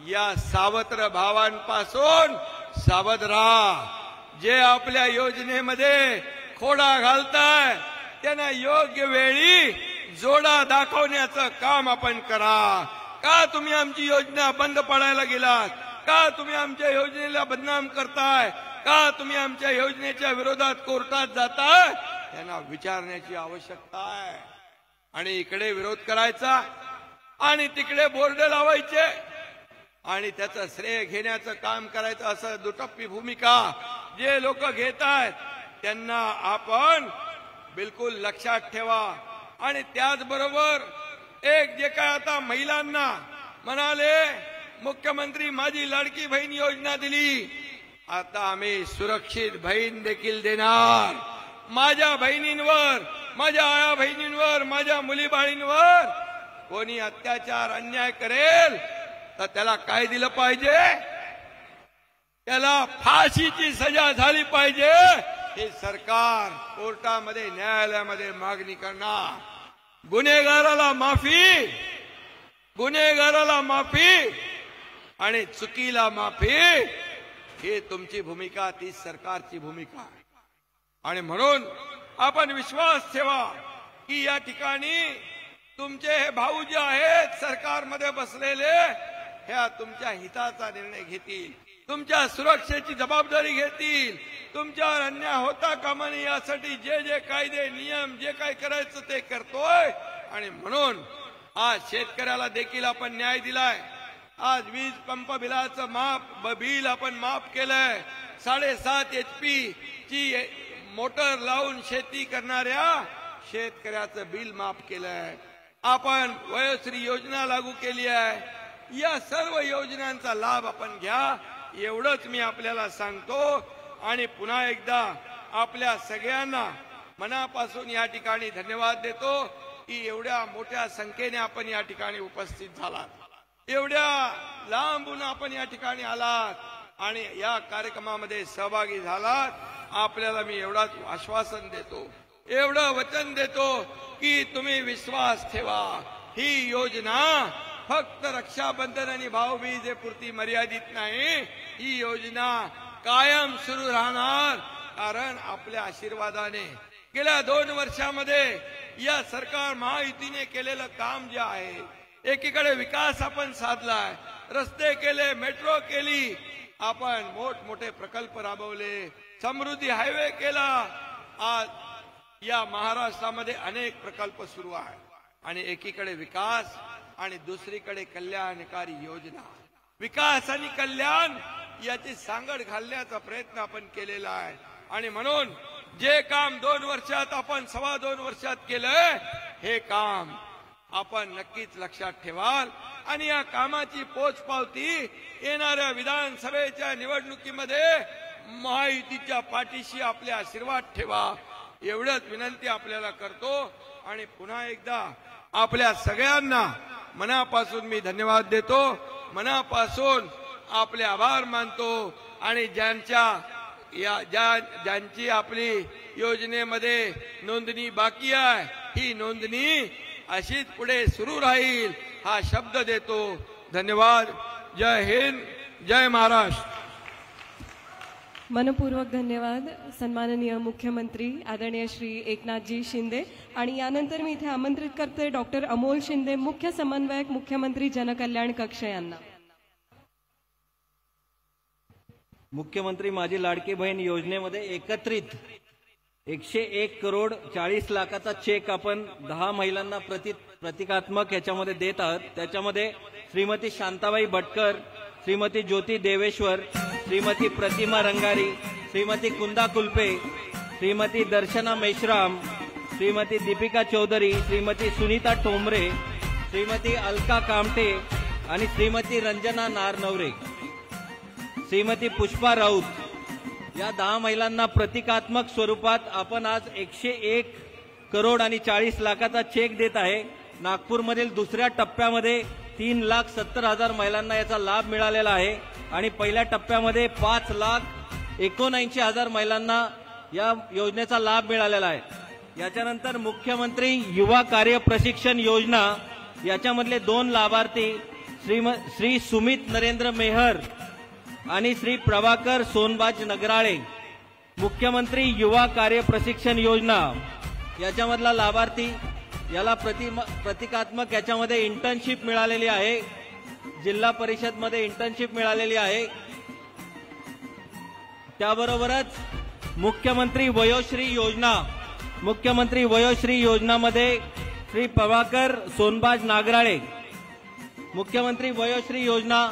या सावत्र भावांपासून सावध राहा. जे आपल्या योजनेमध्ये खोडा घालताय त्यांना योग्य वेळी जोडा दाखवण्याचं काम आपण करा. का तुम्ही आमची योजना बंद पडायला गेलात? का तुम्ही आमच्या योजनेला बदनाम करताय? का तुम्ही आमच्या योजनेच्या विरोधात कोर्टात जाताय? त्यांना विचारण्याची आवश्यकता आहे. आणि इकडे विरोध करायचा आणि तिकडे बोर्ड लावायचे आणि त्याचं श्रेय घेण्याचं काम करायचं, असं दुटप्पी भूमिका जे लोक घेत आहेत त्यांना आपण बिलकुल लक्षात ठेवा. आणि त्याचबरोबर एक जे काय आता महिलांना म्हणाले मुख्यमंत्री माझी लाडकी बहीण योजना दिली, आता आम्ही सुरक्षित बहीण देखील देणार. माझ्या बहिणींवर, माझ्या आया बहिणींवर, माझ्या मुली बाळींवर कोणी अत्याचार अन्याय करेल तर त्याला काय दिलं पाहिजे? त्याला फाशीची सजा झाली पाहिजे. हे सरकार कोर्टामध्ये न्यायालयामध्ये मागणी करणार. गुन्हेगाराला माफी, गुन्हेगाराला माफी आणि चुकीला माफी, ही तुमची भूमिका, ती सरकारची भूमिका आहे. आणि म्हणून आपण विश्वास ठेवा की या ठिकाणी तुमचे हे भाऊ जे आहेत सरकारमध्ये बसलेले, ह्या तुमच्या हिताचा निर्णय घेतील, तुमच्या सुरक्षेची जबाबदारी घेतील. तुमच्यावर अन्याय होता कामा नये यासाठी जे जे कायदे नियम जे काय करायचं ते करतोय. आणि म्हणून आज शेतकऱ्याला देखील आपण न्याय दिलाय. आज वीज पंप बिलाचं बिल आपण माफ केलंय. 7.5 HP ची मोटर लावून शेती करणाऱ्या शेतकऱ्याचं बिल माफ केलंय. आपण वयोश्री योजना लागू केली आहे. या सर्व योजनांचा लाभ आपण घ्या, एवढंच मी आपल्याला सांगतो. आणि पुन्हा एकदा आपल्या सगळ्यांना मनापासून या ठिकाणी धन्यवाद देतो की एवढ्या मोठ्या संख्येने आपण या ठिकाणी उपस्थित झालात, एवढ्या लांबून आपण या ठिकाणी आलात आणि या कार्यक्रमामध्ये सहभागी झालात. आपल्याला मी एवढाच आश्वासन देतो, एवढं वचन देतो की तुम्ही विश्वास ठेवा. ही योजना फक्त रक्षाबंधन आणि भाऊबीजेपुरती मर्यादित नाही. ही योजना कायम सुरू राहणार. कारण आपल्या आशीर्वादाने गेल्या 2 वर्षामध्ये या सरकार महायुतीने केलेलं काम जे आहे, एकीकडे विकास आपण साधलाय, रस्ते केले, मेट्रो केली, आपण मोठमोठे प्रकल्प राबवले, समृद्धी हायवे केला. आज या महाराष्ट्रामध्ये अनेक प्रकल्प सुरू आहेत. आणि एकीकडे विकास आणि दुसरीकडे कल्याणकारी योजना. विकास आणि कल्याण याची सांगड घालण्याचा प्रयत्न आपण केलेला आहे. आणि म्हणून जे काम 2 वर्षात आपण 2.25 वर्षात केलंय, हे काम आपण नक्कीच लक्षात ठेवाल. आणि या कामाची पोचपावती येणाऱ्या विधानसभेच्या निवडणुकीमध्ये महायुतीच्या पाठीशी आपले आशीर्वाद ठेवा, एवढंच विनंती आपल्याला करतो. आणि पुन्हा एकदा आपल्या सगळ्यांना मनापासून मी धन्यवाद देतो, मनापासून आपले आभार मानतो. आणि ज्यांची आपली योजनेमध्ये नोंदणी बाकी आहे, ही नोंदणी अशीच पुढे सुरू राहील हा शब्द देतो. धन्यवाद. जय हिंद, जय महाराष्ट्र. मनपूर्वक धन्यवाद सन्माननीय मुख्यमंत्री आदरणीय श्री एकनाथजी शिंदे. आणि यानंतर मी इथे आमंत्रित करते डॉक्टर अमोल शिंदे, मुख्य समन्वयक मुख्यमंत्री जनकल्याण कक्ष यांना. मुख्यमंत्री माझी लाडकी बहीण योजनेमध्ये एकत्रित 101 करोड 40 लाखाचा चेक आपण 10 महिलांना प्रतिकात्मक याच्यामध्ये देत आहोत. त्याच्यामध्ये श्रीमती शांताबाई भटकर, श्रीमती ज्योती देवेश्वर, श्रीमती प्रतिमा रंगारी, श्रीमती कुंदा कुलपे, श्रीमती दर्शना मेश्राम, श्रीमती दीपिका चौधरी, श्रीमती सुनीता टोमरे, श्रीमती अलका कामटे आणि श्रीमती रंजना नारनवरे, श्रीमती पुष्पा राऊत, या 10 महिलांना प्रतिकात्मक स्वरूपात आपण आज 101 करोड आणि 40 लाखाचा चेक देत आहे. नागपूरमधील दुसऱ्या टप्प्यामध्ये 3,70,000 महिलांना याचा लाभ मिळालेला आहे आणि पहिल्या टप्प्यामध्ये 5,79,000 महिलांना या योजनेचा लाभ मिळालेला आहे. याच्यानंतर मुख्यमंत्री युवा कार्य प्रशिक्षण योजना याच्यामधले 2 लाभार्थी श्री सुमित नरेंद्र मेहर आणि श्री प्रभाकर सोनबाज नगराळे. मुख्यमंत्री युवा कार्य प्रशिक्षण योजना याच्यामधला लाभार्थी याला प्रतिकात्मक याच्यामध्ये इंटर्नशिप मिळालेली आहे. जिल्हा परिषदमध्ये इंटर्नशिप मिळालेली आहे. त्याबरोबरच मुख्यमंत्री वयोश्री योजनामध्ये श्री प्रभाकर सोनबाज नागराळे. मुख्यमंत्री वयोश्री योजना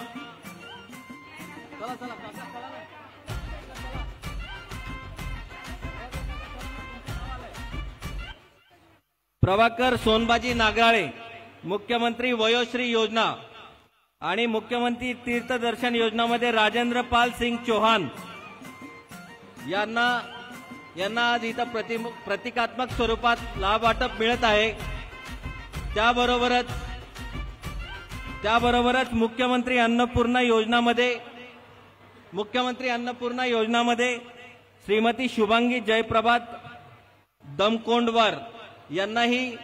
प्रभाकर सोनबाजी नागराळे मुख्यमंत्री वयोश्री योजना आणि मुख्यमंत्री तीर्थदर्शन योजनामध्ये राजेंद्र पाल सिंग चौहान यांना आज इथं प्रतिकात्मक स्वरूपात लाभ वाटप मिळत आहे. त्याबरोबरच मुख्यमंत्री अन्नपूर्णा योजनामध्ये श्रीमती शुभांगी जयप्रभात दमकोंडवार यांनाही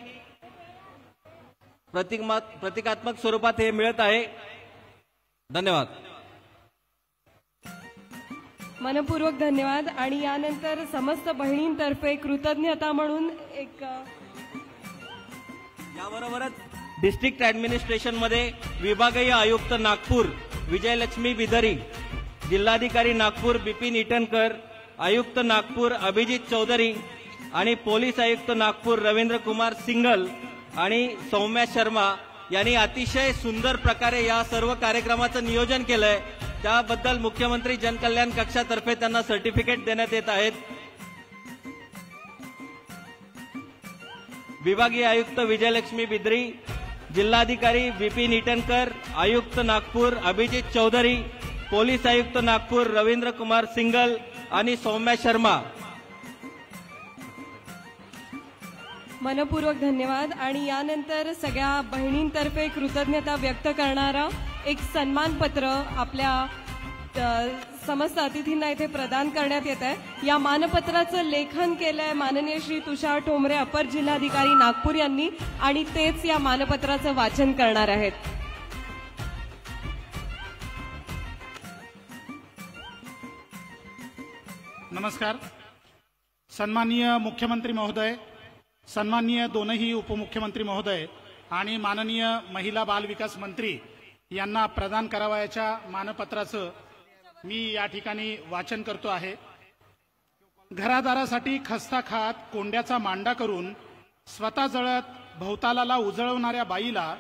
प्रतिकात्मक स्वरूपात हे मिळत आहे. धन्यवाद. मनपूर्वक धन्यवाद. आणि यानंतर समस्त बहिणींतर्फे कृतज्ञता म्हणून एक याबरोबरच डिस्ट्रिक्ट ऍडमिनिस्ट्रेशन मध्ये विभागीय आयुक्त नागपूर विजयलक्ष्मी बिदरी, जिल्हाधिकारी नागपूर बिपिन इटनकर, आयुक्त नागपूर अभिजित चौधरी आणि पोलीस आयुक्त नागपूर रवींद्र कुमार सिंगल आणि सौम्या शर्मा यांनी अतिशय सुंदर प्रकारे या सर्व कार्यक्रमाचं नियोजन केलंय. त्याबद्दल मुख्यमंत्री जनकल्याण कक्षातर्फे त्यांना सर्टिफिकेट देण्यात येत आहेत. विभागीय आयुक्त विजयलक्ष्मी बिद्री, जिल्हाधिकारी बिपिन इटनकर, आयुक्त नागपूर अभिजित चौधरी, पोलीस आयुक्त नागपूर रवींद्र कुमार सिंगल आणि सौम्या शर्मा. मनपूर्वक धन्यवाद. आणि यानंतर सगळ्या बहिणींतर्फे कृतज्ञता व्यक्त करणारा एक सन्मानपत्र आपल्या समस्त अतिथींना इथे प्रदान करण्यात येत आहे. या मानपत्राचं लेखन केलंय माननीय श्री तुषार ठोंबरे अपर जिल्हाधिकारी नागपूर यांनी आणि तेच या मानपत्राचं वाचन करणार आहेत. नमस्कार. सन्माननीय मुख्यमंत्री महोदय, सन्माननीय दोनही उपमुख्यमंत्री महोदय आणि माननीय महिला बाल विकास मंत्री यांना प्रदान करावयाच्या मानपत्राचं मी या ठिकाणी वाचन करतो आहे. घरादारासाठी खस्ता खात कोंड्याचा मांडा करून स्वतः जळत भोवतालाला उजळवणाऱ्या बाईला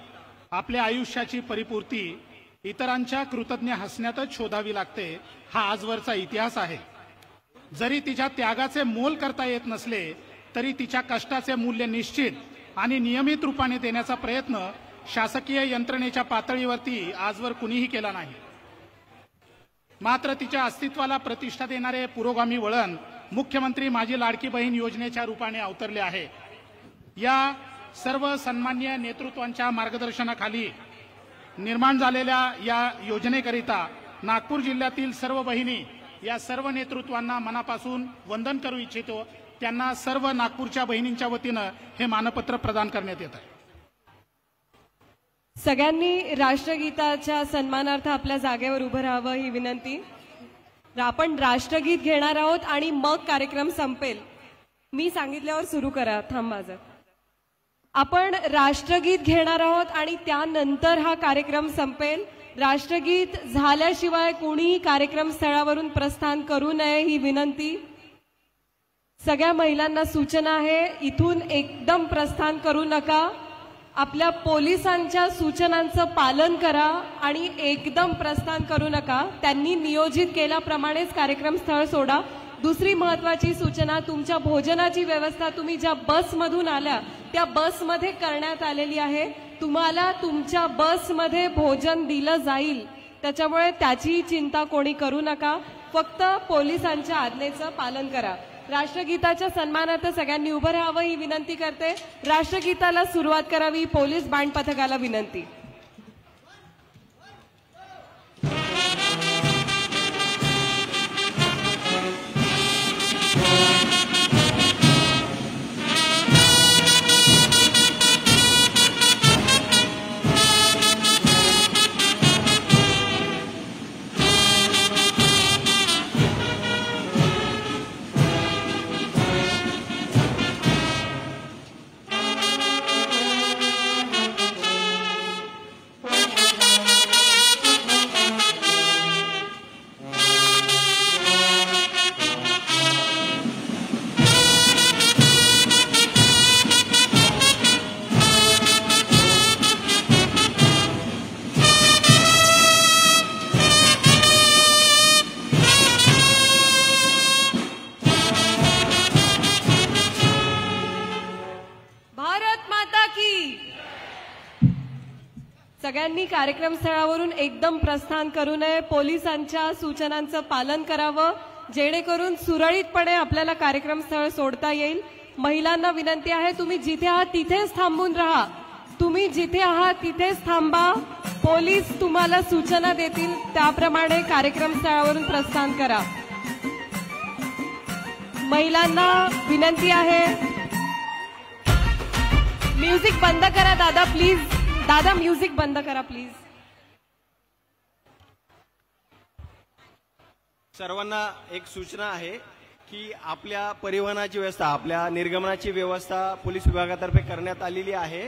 आपल्या आयुष्याची परिपूर्ती इतरांच्या कृतज्ञ हसण्यातच शोधावी लागते, हा आजवरचा इतिहास आहे. जरी तिच्या त्यागाचे मोल करता येत नसले तरी तिच्या कष्टाचे मूल्य निश्चित आणि नियमित रूपाने देण्याचा प्रयत्न शासकीय यंत्रणेच्या पातळीवरती आजवर कुणीही केला नाही. मात्र तिच्या अस्तित्वाला प्रतिष्ठा देणारे पुरोगामी वळण मुख्यमंत्री माझी लाडकी बहीण योजनेच्या रूपाने अवतरले आहे. या सर्व सन्मान्य नेतृत्वांच्या मार्गदर्शनाखाली निर्माण झालेल्या या योजनेकरिता नागपूर जिल्ह्यातील सर्व बहिणी या सर्व नेतृत्वांना मनापासून वंदन करू इच्छितो. त्यांना सर्व नागपूरच्या बहिणींच्या वतीनं हे मानपत्र प्रदान करण्यात येत आहे. सगळ्यांनी राष्ट्रगीताच्या सन्मानार्थ आपल्या जागेवर उभं राहावं ही विनंती. आपण राष्ट्रगीत घेणार आहोत आणि मग कार्यक्रम संपेल. मी सांगितल्यावर सुरू करा. थांबा जर. आपण राष्ट्रगीत घेणार आहोत आणि त्यानंतर हा कार्यक्रम संपेल. राष्ट्रगीत झाल्याशिवाय कोणीही कार्यक्रम स्थळावरून प्रस्थान करू नये ही विनंती. सगळ्या महिलांना सूचना आहे, इथून एकदम प्रस्थान करू नका. आपल्या पोलिसांच्या सूचनांचं पालन करा आणि एकदम प्रस्थान करू नका. त्यांनी नियोजित केल्याप्रमाणेच कार्यक्रम स्थळ सोडा. दुसरी महत्वाची सूचना, तुमच्या भोजनाची व्यवस्था तुम्ही ज्या बसमधून आल्या त्या बसमध्ये करण्यात आलेली आहे. तुम्हाला तुमच्या बसमध्ये भोजन दिलं जाईल, त्याच्यामुळे त्याची चिंता कोणी करू नका. फक्त पोलिसांच्या आज्ञेचं पालन करा. राष्ट्रगीताच्या सन्मानार्थ सगळ्यांनी उभं राहावं ही विनंती करते. राष्ट्रगीताला सुरुवात करावी. पोलीस बँड पथकाला विनंती. सगळ्यांनी कार्यक्रम स्थळावरून एकदम प्रस्थान करू नये. पोलिसांच्या सूचनांचं पालन करावं जेणेकरून सुरळीतपणे आपल्याला कार्यक्रम स्थळ सोडता येईल. महिलांना विनंती आहे, तुम्ही जिथे आहात तिथेच थांबून राहा. तुम्ही जिथे आहात तिथेच थांबा. पोलीस तुम्हाला सूचना देतील त्याप्रमाणे कार्यक्रम स्थळावरून प्रस्थान करा. महिलांना विनंती आहे, म्युझिक बंद करा दादा प्लीज. दादा म्युझिक बंद करा प्लीज. सर्वांना एक सूचना आहे की आपल्या परिवहनाची व्यवस्था, आपल्या निर्गमनाची व्यवस्था पोलीस विभागातर्फे करण्यात आलेली आहे.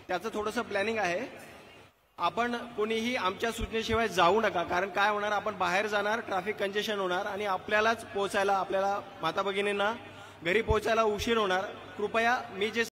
त्याचं थोडंसं प्लॅनिंग आहे. आपण कोणीही आमच्या सूचनेशिवाय जाऊ नका. कारण काय होणार, आपण बाहेर जाणार, ट्रॅफिक कंजेशन होणार आणि आपल्यालाच पोहोचायला, आपल्याला माता भगिनींना घरी पोहोचायला उशीर होणार. कृपया मी जे